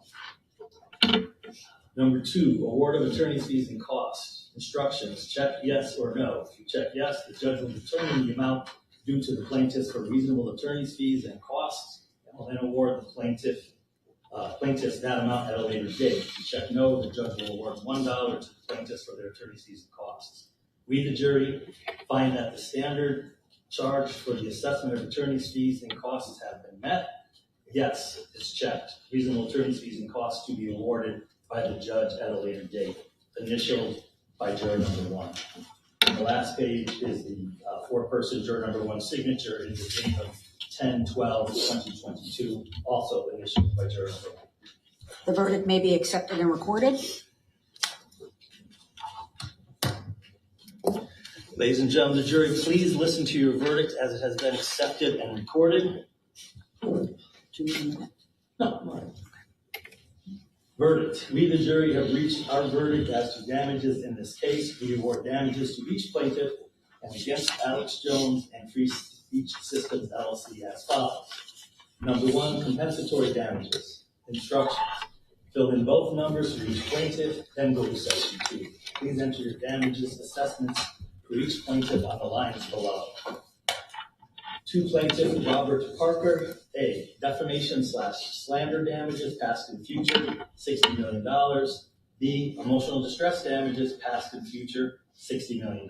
Number 2, award of attorney's fees and costs. Instructions, check yes or no. If you check yes, the judge will determine the amount due to the plaintiff for reasonable attorney's fees and costs, and will then award the plaintiffs that amount at a later date. If you check no, the judge will award $1 to the plaintiffs for their attorney's fees and costs. We, the jury, find that the standard charge for the assessment of attorney's fees and costs have been met. Yes, it's checked. Reasonable attorney's fees and costs to be awarded by the judge at a later date, initialed by juror number 1. The last page is the 4-person juror number 1 signature in the date of 10/12/2022, also initialed by juror number 1. The verdict may be accepted and recorded. Ladies and gentlemen of the jury, please listen to your verdict as it has been accepted and recorded. Do you need a minute? No. Verdict. We, the jury, have reached our verdict as to damages in this case. We award damages to each plaintiff and against Alex Jones and Free Speech Systems, LLC as follows. Number 1, compensatory damages. Instructions. Fill in both numbers for each plaintiff, then go to section 2. Please enter your damages assessments for each plaintiff on the lines below. To plaintiff Robert Parker, A, defamation/slander damages past and future, $60 million. B, emotional distress damages past and future, $60 million.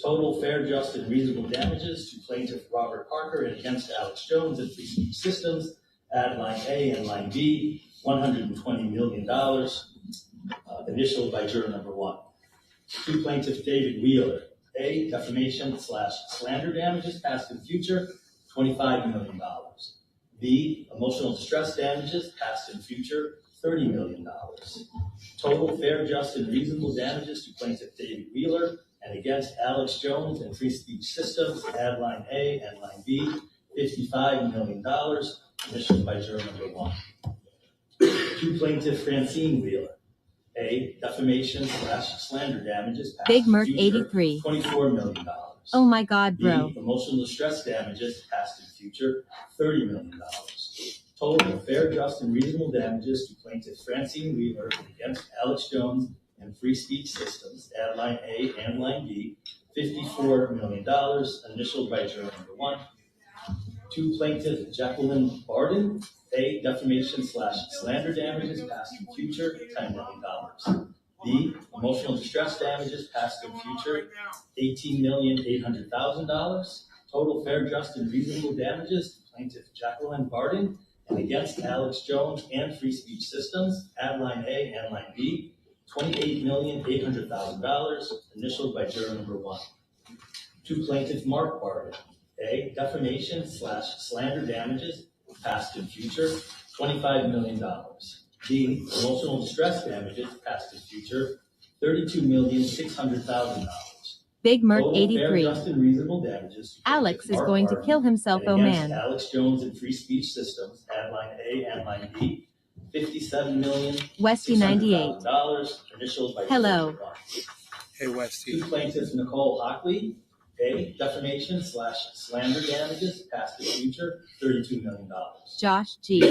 Total fair, just, and reasonable damages to plaintiff Robert Parker and against Alex Jones and Free Speech Systems, add line A and line B, $120 million, initialed by juror number 1. To plaintiff David Wheeler, A, defamation/slander damages past and future, $25 million. B, emotional distress damages past and future, $30 million. Total fair, just, and reasonable damages to plaintiff David Wheeler and against Alex Jones and Free Speech Systems, add line A and line B, $55 million, initialed by juror number 1. To plaintiff Francine Wheeler. A, defamation/slander damages past Big and Merc future, 83. $24 million. Oh my god, bro. B, emotional distress damages past and future, $30 million. Total fair, just, and reasonable damages to plaintiff Francine Wheeler against Alex Jones and Free Speech Systems, add line A and line B, $54 million, initialed by juror number 1. To plaintiff Jacqueline Barden. A, defamation/slander damages past and future, $10 million. B, emotional distress damages past and future, $18,800,000. Total fair, just, and reasonable damages to plaintiff Jacqueline Barden and against Alex Jones and Free Speech Systems, add line A and line B, $28,800,000, initialed by juror number 1. To plaintiff Mark Barden. A, defamation/slander damages past and future, $25 million. B, emotional distress damages past and future, $32,600,000. Big Merc Total fair, 83. just, and reasonable damages to Alex plaintiff is Mark going to Barden kill himself, and oh against man. Alex Jones and Free Speech Systems, add line A and line B, $57,600,000, Westy 98. initialed by Hello. juror number 1. Hey, Westy. To plaintiff Nicole Hockley. A, defamation/slander damages past and future, $32 million. Josh G.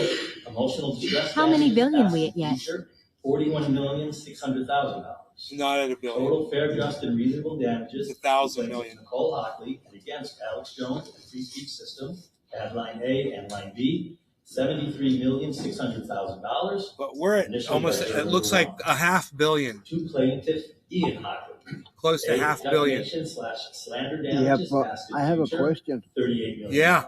Emotional distress How many damages billion past we and at yet? future, $41,600,000. Not at a billion. Total fair, just, and reasonable damages. It's 1,000 to plaintiff million. Nicole Hockley and against Alex Jones and Free Speech Systems, add line A and line B, $73,600,000. But we're at almost, it looks like a $500 million. To plaintiff Ian Hockley. Close to A, $500 million. defamation/slander Yeah, damages but past and I have a future, question. $38 million. Yeah.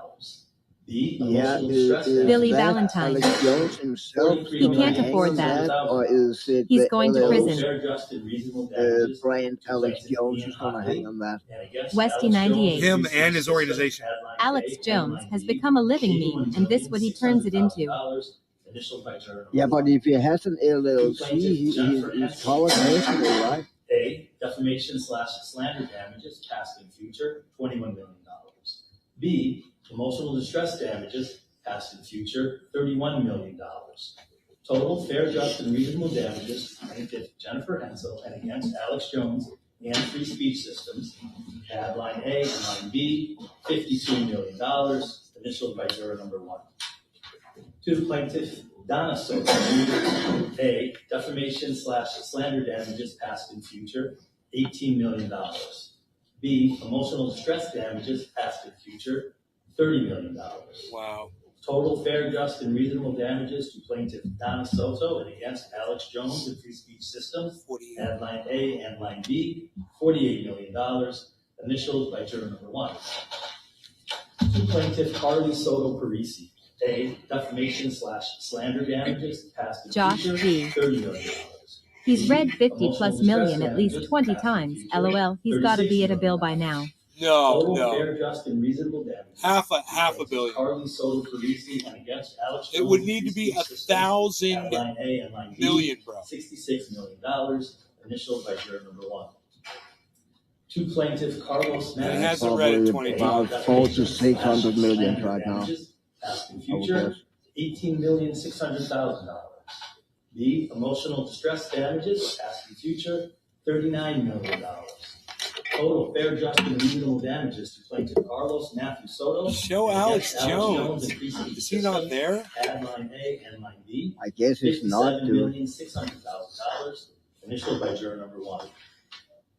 B, Yeah, emotional distress is Billy damages Valentine. Alex Jones himself He gonna can't hang afford on that. or is it He's the going to LLC, prison. Fair, just, and reasonable damages Brian to Alex plaintiff Jones Ian is gonna Hockley hang on that? and against Westy Alex 98. Jones Him Free Speech and his Systems, organization. add line Alex A and Jones line has B, become a living meme, and this what he turns it into. $81,600,000, initialed by juror Yeah, number but 1. if he has an LLC, he's covered basically, right? A, defamation/slander damages past and future, $21 million. B, emotional distress damages past and future, $31 million. Total fair, just, and reasonable damages to plaintiff Jennifer Hensel and against Alex Jones and Free Speech Systems, add line A and line B, $52 million, initialed by juror number 1. To the plaintiff Donna Soto. A, defamation/slander damages past and future, $18 million. B, emotional distress damages past and future, $30 million. Wow. Total fair, just, and reasonable damages to plaintiff Donna Soto and against Alex Jones and Free Speech Systems, 48. add line A and line B, $48 million, initialed by juror number 1. To plaintiff Carly Soto Parisi. A, defamation/slander damages past and Josh future, G. $30 million. He's read 50 plus million at least 20 times. LOL, he's gotta be at a bill by now. No, Total no. fair, just, and reasonable damages. Half a billion. Carly Soto Parisi and against Alex Jones. It would and need Free to be Speech Systems, add 1,000 line A and line B, million, bro. $66 million, initialed by juror number 1. To plaintiff Carlos It Manis. hasn't read it 20 About times. 400 to 600 million right now. Past and I would future, guess. $18,600,000. B, emotional distress damages, past and future, $39 million. Total fair, just, and reasonable damages to plaintiff Carlos Matthew Soto. Show and Alex against Jones. and Free Speech Is he not Systems, there? add line A and line B, I guess it's not, dude. $57,600,000, initialed by juror number 1.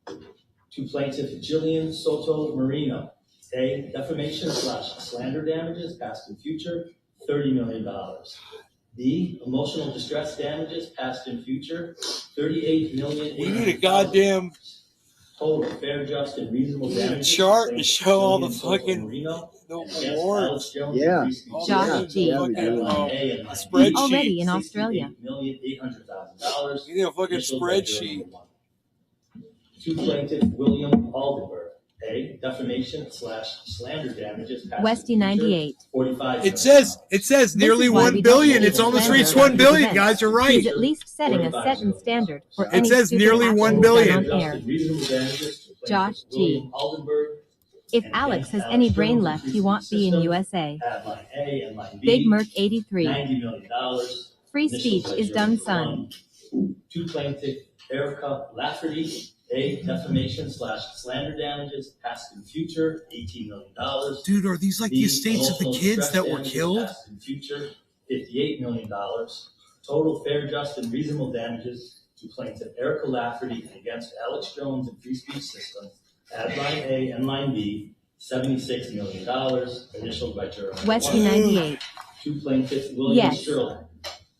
To plaintiff Jillian Soto Marino. A, defamation/slander damages, past and future, $30 million. B, emotional distress damages, past and future, $38,800,000. We need a goddamn Total fair, just, and reasonable damages. chart to plaintiff show all the Jillian Soto fucking Marino and against awards. Alex Jones Yeah. and Free Speech Josh Systems, G. Yeah, we do. add line A and line B, Spreadsheet. Already in Australia. $68,800,000. You need a fucking initialed by juror spreadsheet. number 1. To plaintiff William Aldenberg. A, defamation/slander damages. past Westy and future, 98. $45 It says nearly is why 1 we don't billion. need It's a almost slander reached 1 at billion, events. guys. You're right. He's at least setting a set and standard for It any says stupid nearly action 1 done billion. on air. Reasonable damages to Josh G. William Aldenberg. If and Alex against has Alex any Jones brain and left, Free he won't Speech be in Systems, USA. add line A and line B. Big Merc 83. $90 million. Free Initials speech by is jury done, number son. 1. To plaintiff Erica Lafferty, A, defamation/slander damages, past and future, $18 million. Dude, are these like the B, estates of the emotional kids distress that were damages, killed? Past and future, $58 million. Total fair, just, and reasonable damages to plaintiff Erica Lafferty and against Alex Jones and Free Speech Systems, add line A and line B, $76 million, initialed by juror number Westy 1. 98. To plaintiff William Yes. Sterling.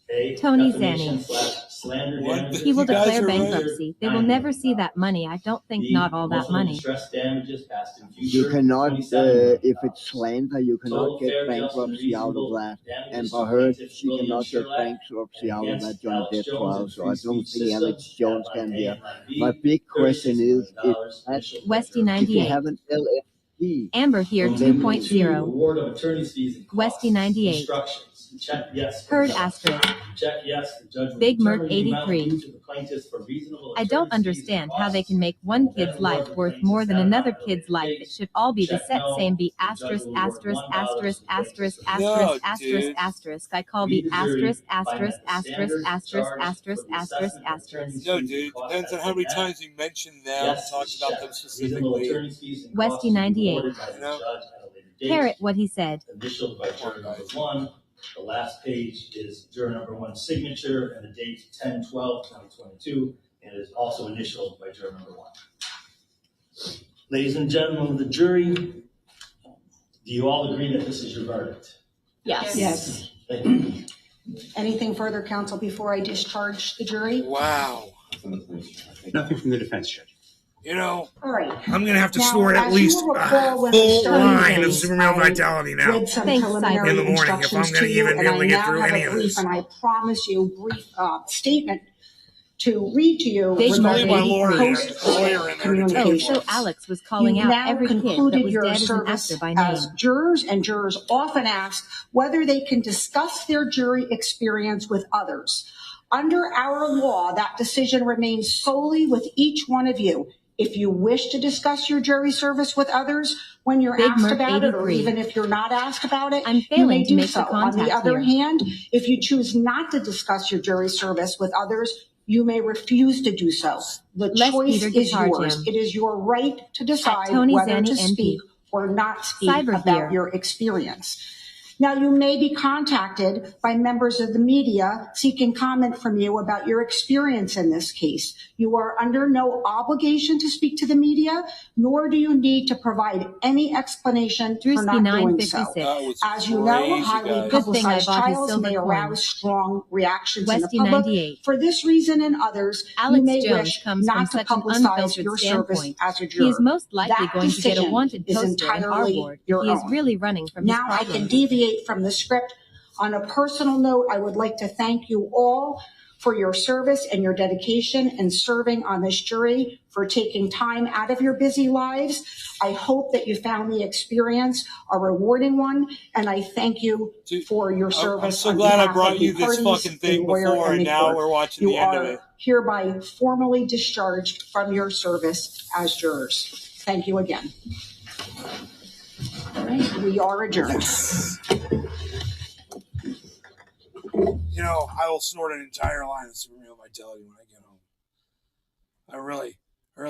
A, Tony defamation/slander What? damages. He will You guys declare are right. bankruptcy. They will never see that money. I don't think B, not all that emotional money. distress damages, past and future, You cannot, $27 million. if it's slander, you Total cannot get fair, just, and bankruptcy out of reasonable that. damages And to for her, plaintiff she William cannot get Sherlock bankruptcy out of against that Johnny Alex Depp Jones trial. and So I Free don't Speech think Alex Systems, Jones add line can A be. and line B, My big question $36 is, million, if initialed by Westy juror number if you 98. have an LFD, Amber here And then 2.0. award of attorney's fees and costs. Westy 98. Instructions. Check yes. Heard asterisk. Check yes. The judge will Big Merc determine the amount 83. due to the plaintiff for reasonable I don't attorney's fees and understand how they costs. can make one Then kid's award life the worth plaintiff's more than not another related kid's life. It case. should all be the Check set no. same. Be The judge asterisk, will award asterisk, $1 asterisk, to the asterisk, plaintiff's No, asterisk, asterisk, dude. asterisk. I call We, be the jury, asterisk, find asterisk, that the asterisk, standard asterisk, charged asterisk, for the asterisk, assessment of asterisk. attorney's No, fees dude. and costs Depends on has how been many met. times you mention them, Yes, talk is about checked. them Reasonable specifically. attorney's fees and Westy costs will be 98. awarded by the You know? judge at a later date. Parrot what he said. Initialed by juror number 1. The last page is juror number 1's signature and the date 10/12/2022, and it is also initialed by juror number 1. Ladies and gentlemen of the jury, do you all agree that this is your verdict? Yes. Thank you. Anything further, counsel, before I discharge the jury? Wow. Nothing from the defense, Judge. You know, All right. I'm going to have to Now, snort at as you least will a recall when the full study line of case, Superman I Vitality now. Read some Thanks, preliminary In the morning, if I'm instructions gonna to you, even be and able to I get now through have any a of brief, this. and I promise you, brief statement to read to you Big Only regarding my lawyer, post lawyer in there to take Oh, communications. so Alex was calling You've out now every kid that concluded was your dead as an service actor by name. as jurors, and jurors often ask whether they can discuss their jury experience with others. Under our law, that decision remains solely with each one of you. If you wish to discuss your jury service with others when you're Big asked Merc about it, or 83. even if you're not asked about it, I'm you failing may to do make so. the On the contact other here. hand, if you choose not to discuss your jury service with others, you may refuse to do so. The Les choice Peter is Guitar yours. Jam. It is your right to decide Tony whether Zanny to NP. speak or not speak Cyber about here. your experience. Now, you may be contacted by members of the media seeking comment from you about your experience in this case. You are under no obligation to speak to the media, nor do you need to provide any explanation for Drewski not doing so. 956. That was As you know, crazy, highly guys. Good thing I publicized bought his trials silver may coin. arouse strong reactions in the Westy public. 98. For this reason and others, Alex you may Jones wish comes from not to such an publicize unfiltered your service standpoint. as a He juror. is most likely That going to get a decision wanted is poster in entirely Harvard. your He is own. really running from Now his I can problems. deviate from the script. On a personal note, I would like to thank you all for your service and your dedication in serving on this jury, for taking time out of your busy lives. I hope that you found the experience a rewarding one, and I thank you for your service. I'm so on glad I behalf brought of the you this parties, fucking the thing lawyer, before, and and the now court. we're watching You the end of are it. hereby formally discharged from your service as jurors. Thank you again. All right, we are adjourned. You know, I will snort an entire line of Superman Vitality when I get home. I really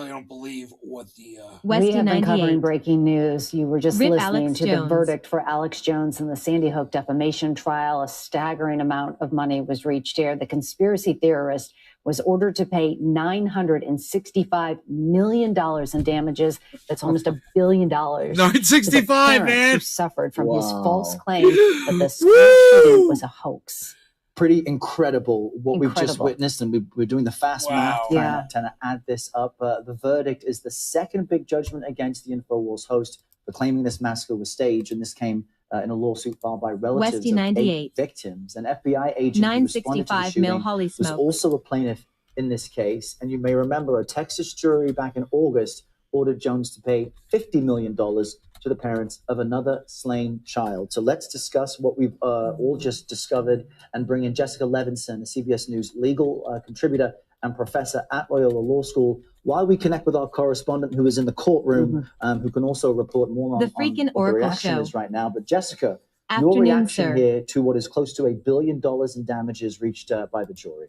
don't believe what the Westy We have been covering 98. breaking news. You were just Rip listening Alex to the Jones. verdict for Alex Jones in the Sandy Hook defamation trial. A staggering amount of money was reached here. The conspiracy theorist was ordered to pay $965 million in damages. That's almost $1 billion. to the 965, parents man. who suffered from his Wow. false claim that the school shooting was a hoax. Pretty incredible what we've just Incredible. witnessed, and we're doing the fast math Wow. trying to add this up. The verdict is the second big judgment against the InfoWars host for claiming this massacre was staged, and this came in a lawsuit filed by relatives Westy of 98. 8 victims. An FBI agent who responded to the 965 mil shooting Holly was smoke. also a plaintiff in this case. And you may remember a Texas jury back in August ordered Jones to pay $50 million to the parents of another slain child. So let's discuss what we've all just discovered and bring in Jessica Levinson, a CBS News legal contributor and professor at Loyola Law School. While we connect with our correspondent who is in the courtroom, who can also report more The on freaking what the Oracle reaction show. is right now. But Jessica, your Afternoon, reaction sir. here to what is close to $1 billion in damages reached by the jury.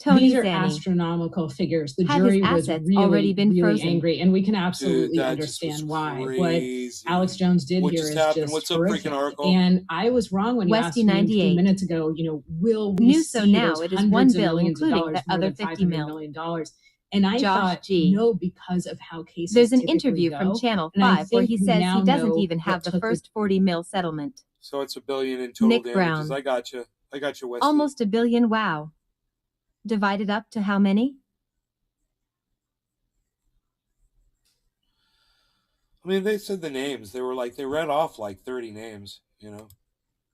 Tony These are Zanny. astronomical figures. The Had jury his was assets really, already been really frozen? angry, and we can absolutely that just was understand why. crazy. What Alex Jones did What here just is happened? just What's up, horrific. freaking Oracle? And I was wrong when you Westy asked me a 98. few minutes ago, will we New so see now those it is hundreds one of bill, millions of including dollars, the more other than 50 $500 mil. million? And I Josh thought, G. no, because of how cases There's an typically interview go. from Channel And I 5 where think he we says now he doesn't know even what have the took first 40 mil settlement. So it's $1 billion in total Nick damages. Brown. I got you, Westy. Almost $1 billion. Wow. Divided up to how many? I mean, they said the names. They read off like 30 names, you know.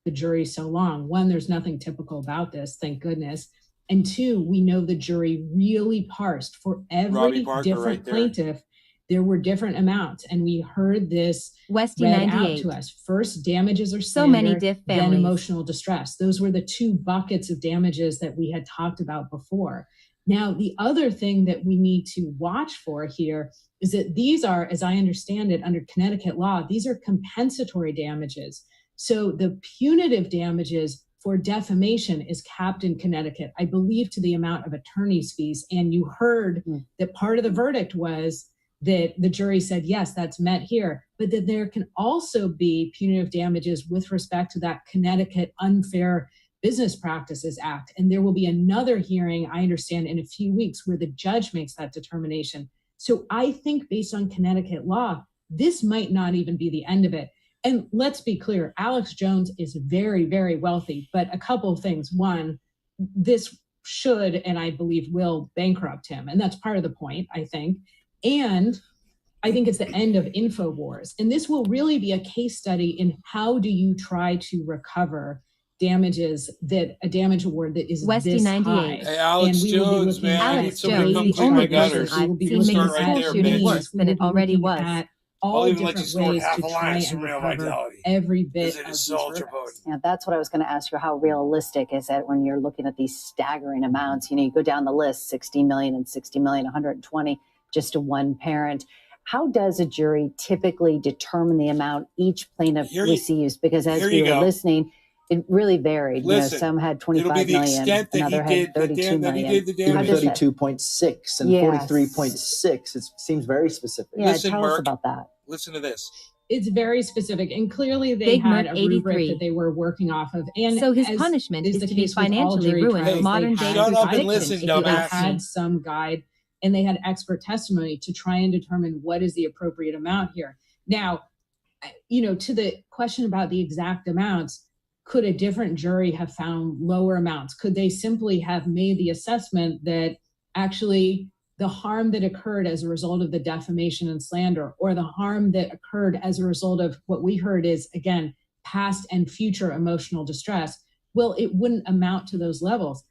the jury so long. One, there's nothing typical about this, thank goodness. And two, we know the jury really parsed for every Robbie Parker different right there. plaintiff. There were different amounts, and we heard this Westy read out 98. to us. First, damages or So many slander, diff then families. emotional distress. Those were the two buckets of damages that we had talked about before. Now, the other thing that we need to watch for here is that these are, as I understand it, under Connecticut law, these are compensatory damages. So the punitive damages for defamation is capped in Connecticut, I believe, to the amount of attorney's fees. And you heard that part of the verdict was that the jury said, yes, that's met here, but that there can also be punitive damages with respect to that Connecticut Unfair Business Practices Act. And there will be another hearing, I understand, in a few weeks where the judge makes that determination. So I think based on Connecticut law, this might not even be the end of it. And let's be clear, Alex Jones is very, very wealthy, but a couple of things. One, this should, and I believe will, bankrupt him. And that's part of the point, I think. And I think it's the end of InfoWars. And this will really be a case study in how do you try to recover damages, that a damage award that is Westy this 98. high. Hey, Alex And we will be Jones, looking man, I at need somebody to come the clean only my gutters. person I've be seen looking make a Start right school there, shooting bitch. worse than it already was. At I'll all even let you different snort ways half to a try line of and some real recover vitality. every bit Because it of is these so ultra verdicts. potent. Yeah, that's what I was going to ask you. How realistic is it when you're looking at these staggering amounts? You know, you go down the list, 60 million and 60 million, 120 just to one parent. How does a jury typically determine the amount each plaintiff receives? Because as we were listening, it really varied. Listen, you know, some had it'll be 25 the million, extent that another he had did 32 that he million. did the Even damage. How does that- 32.6 and Yes. 43.6. It seems very specific. Yeah, Listen, tell us Merck. about that. Listen to this. It's very specific, and clearly they Big had Merc a rubric 83. that they were working off of. And So his as punishment is the to be case with all financially jury ruined. trials, Hey, Modern they day had shut up and addiction, listen, if you they dumbass. ask me. had some guide, and they had expert testimony to try and determine what is the appropriate amount here. Now, you know, to the question about the exact amounts, could a different jury have found lower amounts? Could they simply have made the assessment that actually the harm that occurred as a result of the defamation and slander, or the harm that occurred as a result of what we heard is, again, past and future emotional distress, well, it wouldn't amount to those levels.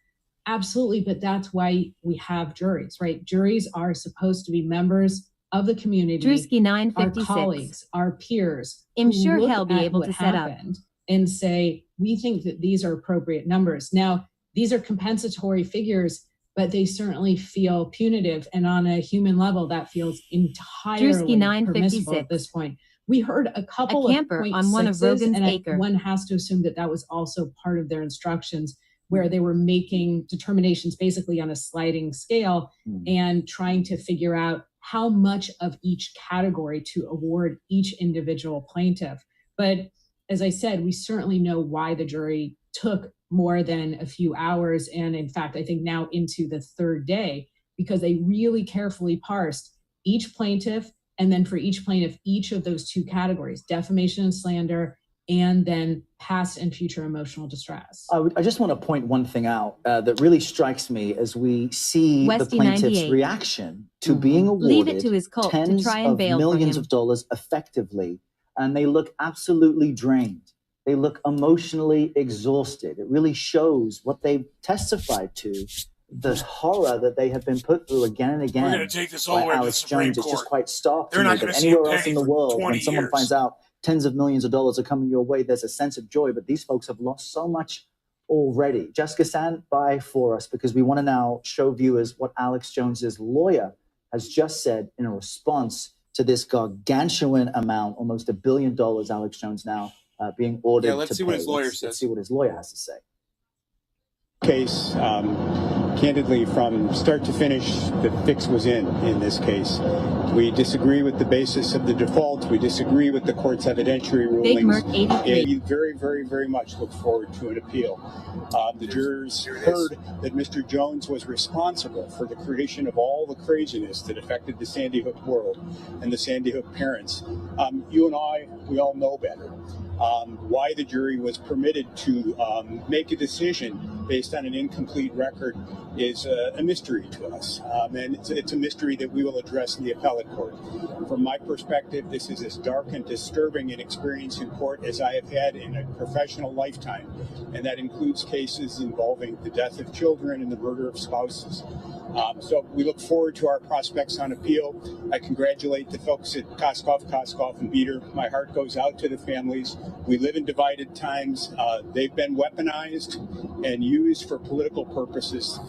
Absolutely, but that's why we have juries, right? Juries are supposed to be members of the community, Drewski our 956. colleagues, our peers. I'm who sure look he'll be at able what to set up. happened and say, we think that these are appropriate numbers. Now, these are compensatory figures, but they certainly feel punitive. And on a human level, that feels entirely Drewski 956. permissible at this point. We heard a couple A camper of on one of 0.6s, Rogan's and acre. one has to assume that that was also part of their instructions, where they were making determinations basically on a sliding scale and trying to figure out how much of each category to award each individual plaintiff. But as I said, we certainly know why the jury took more than a few hours. And in fact, I think now into the third day, because they really carefully parsed each plaintiff, and then for each plaintiff, each of those two categories, defamation and slander, and then past and future emotional distress. I just want to point one thing out that really strikes me as we see Westy the plaintiff's 98. reaction to being awarded Leave it to his cult to tens try and of bail for millions him. of dollars effectively, and they look absolutely drained. They look emotionally exhausted. It really shows what they testified to, the horror that they have been put through again and again. We're going to take this all by the way to the Alex Supreme Jones. It's Court. just quite stark They're to not me gonna that see a anywhere else penny in the for world, 20 when someone years. finds out tens of millions of dollars are coming your way, there's a sense of joy. But these folks have lost so much already. Jessica, stand by for us because we want to now show viewers what Alex Jones's lawyer has just said in a response to this gargantuan amount, almost $1 billion. Alex Jones now being ordered to pay. Let's see what his lawyer says. Let's see what his lawyer has to say. Case, candidly, from start to finish, the fix was in this case. We disagree with the basis of the default. We disagree with the court's evidentiary rulings. Big Merc 83. And we very, very, very much look forward to an appeal. The jurors heard that Mr. Jones was responsible for the creation of all the craziness that affected the Sandy Hook world and the Sandy Hook parents. You and I, we all know better. Why the jury was permitted to make a decision based on an incomplete record is a mystery to us. And it's a mystery that we will address in the appellate court. From my perspective, this is as dark and disturbing an experience in court as I have had in a professional lifetime. And that includes cases involving the death of children and the murder of spouses. So we look forward to our prospects on appeal. I congratulate the folks at Koskoff and Beater. My heart goes out to the families. We live in divided times. They've been weaponized and used for political purposes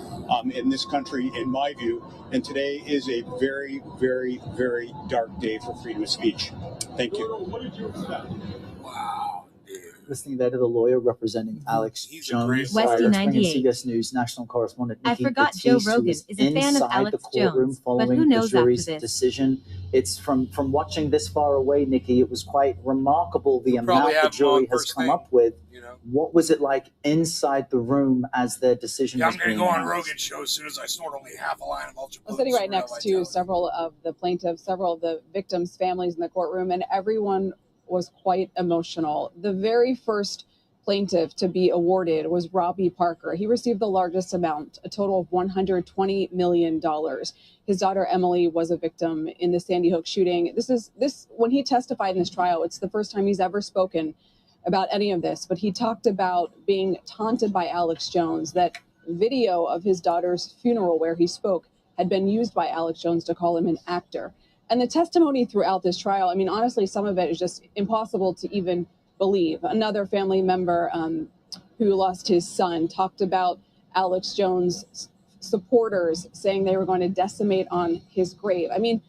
in this country, in my view. And today is a very, very, very dark day for freedom of speech. Thank you. What did you expect? Wow, dude. Listening there to the lawyer representing Alex Jones. Westy 98. CBS News national correspondent I Nikki forgot Batiste, Joe who Rogan was is a fan of inside Alex the courtroom Jones, but following who knows the jury's after this? decision. It's from watching this far away, Nikki, it was quite remarkable the probably amount the have them on jury has first come thing, up with. You know? What was it like inside the room as their decision Yeah, was I'm going to being go on announced? Rogan's show as soon as I snort only half a line of ultra. I'm sitting right next to several of the plaintiffs, several of the victims' families in the courtroom, and everyone was quite emotional. The very first plaintiff to be awarded was Robbie Parker. He received the largest amount, a total of $120 million. His daughter Emily was a victim in the Sandy Hook shooting. When he testified in this trial, it's the first time he's ever spoken about any of this, but he talked about being taunted by Alex Jones, that video of his daughter's funeral where he spoke had been used by Alex Jones to call him an actor. And the testimony throughout this trial, I mean, honestly, some of it is just impossible to even believe. Another family member who lost his son talked about Alex Jones' supporters saying they were going to decimate on his grave. I mean,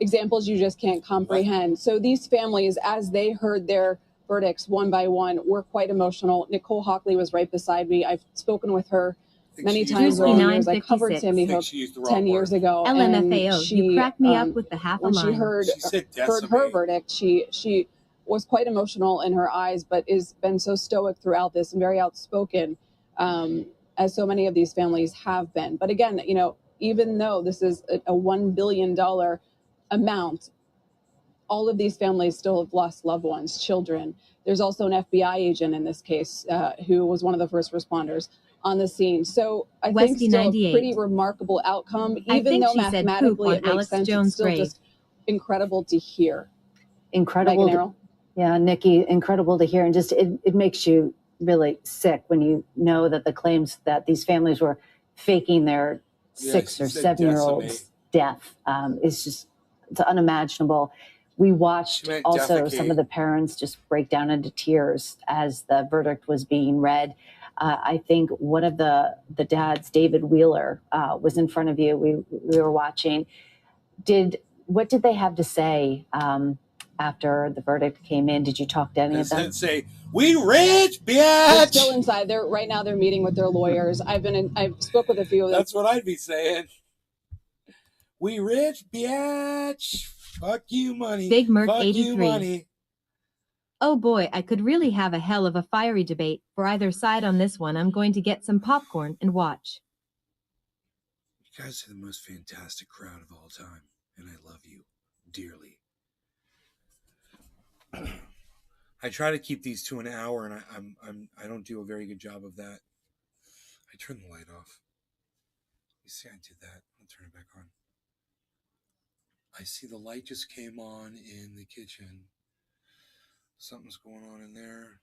examples you just can't comprehend. So these families, as they heard their verdicts one by one, were quite emotional. Nicole Hockley was right beside me. I've spoken with her many times over the years. I covered Sandy Hook 10 years ago. LMFAO, and she, you cracked me up with the half a when line. she heard her verdict, she was quite emotional in her eyes, but has been so stoic throughout this and very outspoken, as so many of these families have been. But again, you know, even though this is a $1 billion amount, all of these families still have lost loved ones, children. There's also an FBI agent in this case who was one of the first responders on the scene. So I think Westy still 98. a pretty remarkable outcome, I even think though she said poop mathematically on it makes Alex sense. Jones' It's still grave. just incredible to hear. Incredible. Megan Errol? Yeah, Nikki, incredible to hear. And just it makes you really sick when you know that the claims that these families were faking their 6 or 7-year-old's death it's unimaginable. We watched also some of the parents just break down into tears as the verdict was being read. I think one of the dads, David Wheeler, was in front of you. We were watching. What did they have to say after the verdict came in? Did you talk to any of them? Say, we rich, They're bitch. still inside. Right now they're meeting with their lawyers. I've spoke with a few of them. That's what I'd be saying. We rich, bitch. Fuck you, money. Big Merc Fuck 83. you, money. Oh boy, I could really have a hell of a fiery debate for either side on this one. I'm going to get some popcorn and watch. You guys are the most fantastic crowd of all time, and I love you dearly. I try to keep these to an hour, and I don't do a very good job of that. I turn the light off. You see, I did that. I'll turn it back on. I see the light just came on in the kitchen. Something's going on in there.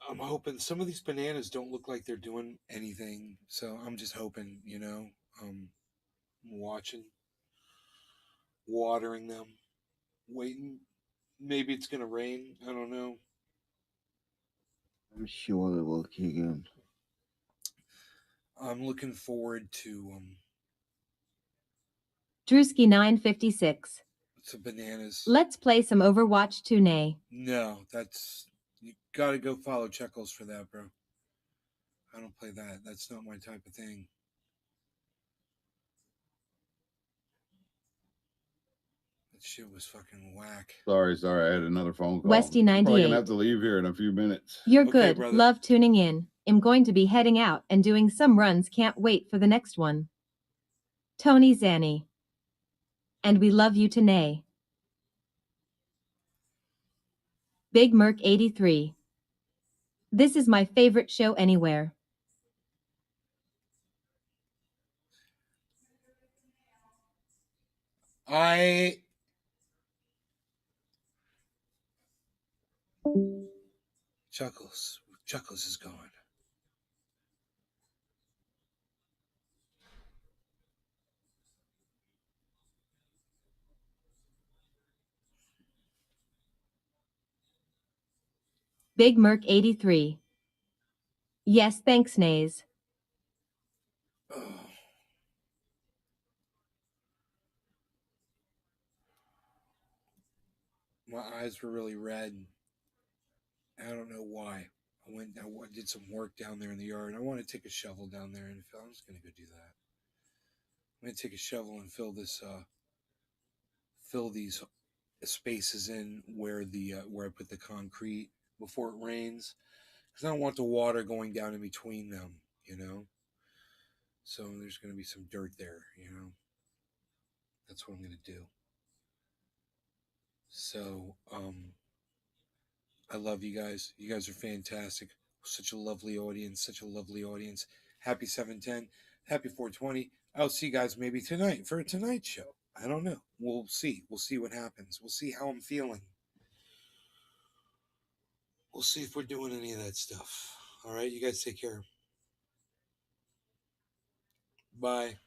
I'm hoping some of these bananas don't look like they're doing anything. So I'm just hoping, watching, watering them, waiting. Maybe it's going to rain. I don't know. I'm sure it will kick in. I'm looking forward to Drewski 956. some bananas. Let's play some Overwatch 2 Nay. No, you got to go follow Checkles for that, bro. I don't play that. That's not my type of thing. That shit was fucking whack. Sorry. I had another phone call. Westy I'm probably 98. gonna have to leave here in a few minutes. You're Okay, good. brother. Love tuning in. I'm going to be heading out and doing some runs. Can't wait for the next one. Tony Zanny. And we love you to Nay. Big Merc 83. This is my favorite show anywhere. Chuckles is gone. Big Merc 83. Yes, thanks, Nays. Oh. My eyes were really red. I don't know why. I did some work down there in the yard. I want to take a shovel down there and I'm just gonna go do that. I'm gonna take a shovel and fill these spaces in where I put the concrete before it rains, because I don't want the water going down in between them, So there's gonna be some dirt there, That's what I'm gonna do. So I love you guys. You guys are fantastic. Such a lovely audience. Happy 710. Happy 420. I'll see you guys maybe tonight for a Tonight Show. I don't know. We'll see. We'll see what happens. We'll see how I'm feeling. We'll see if we're doing any of that stuff. All right. You guys take care. Bye.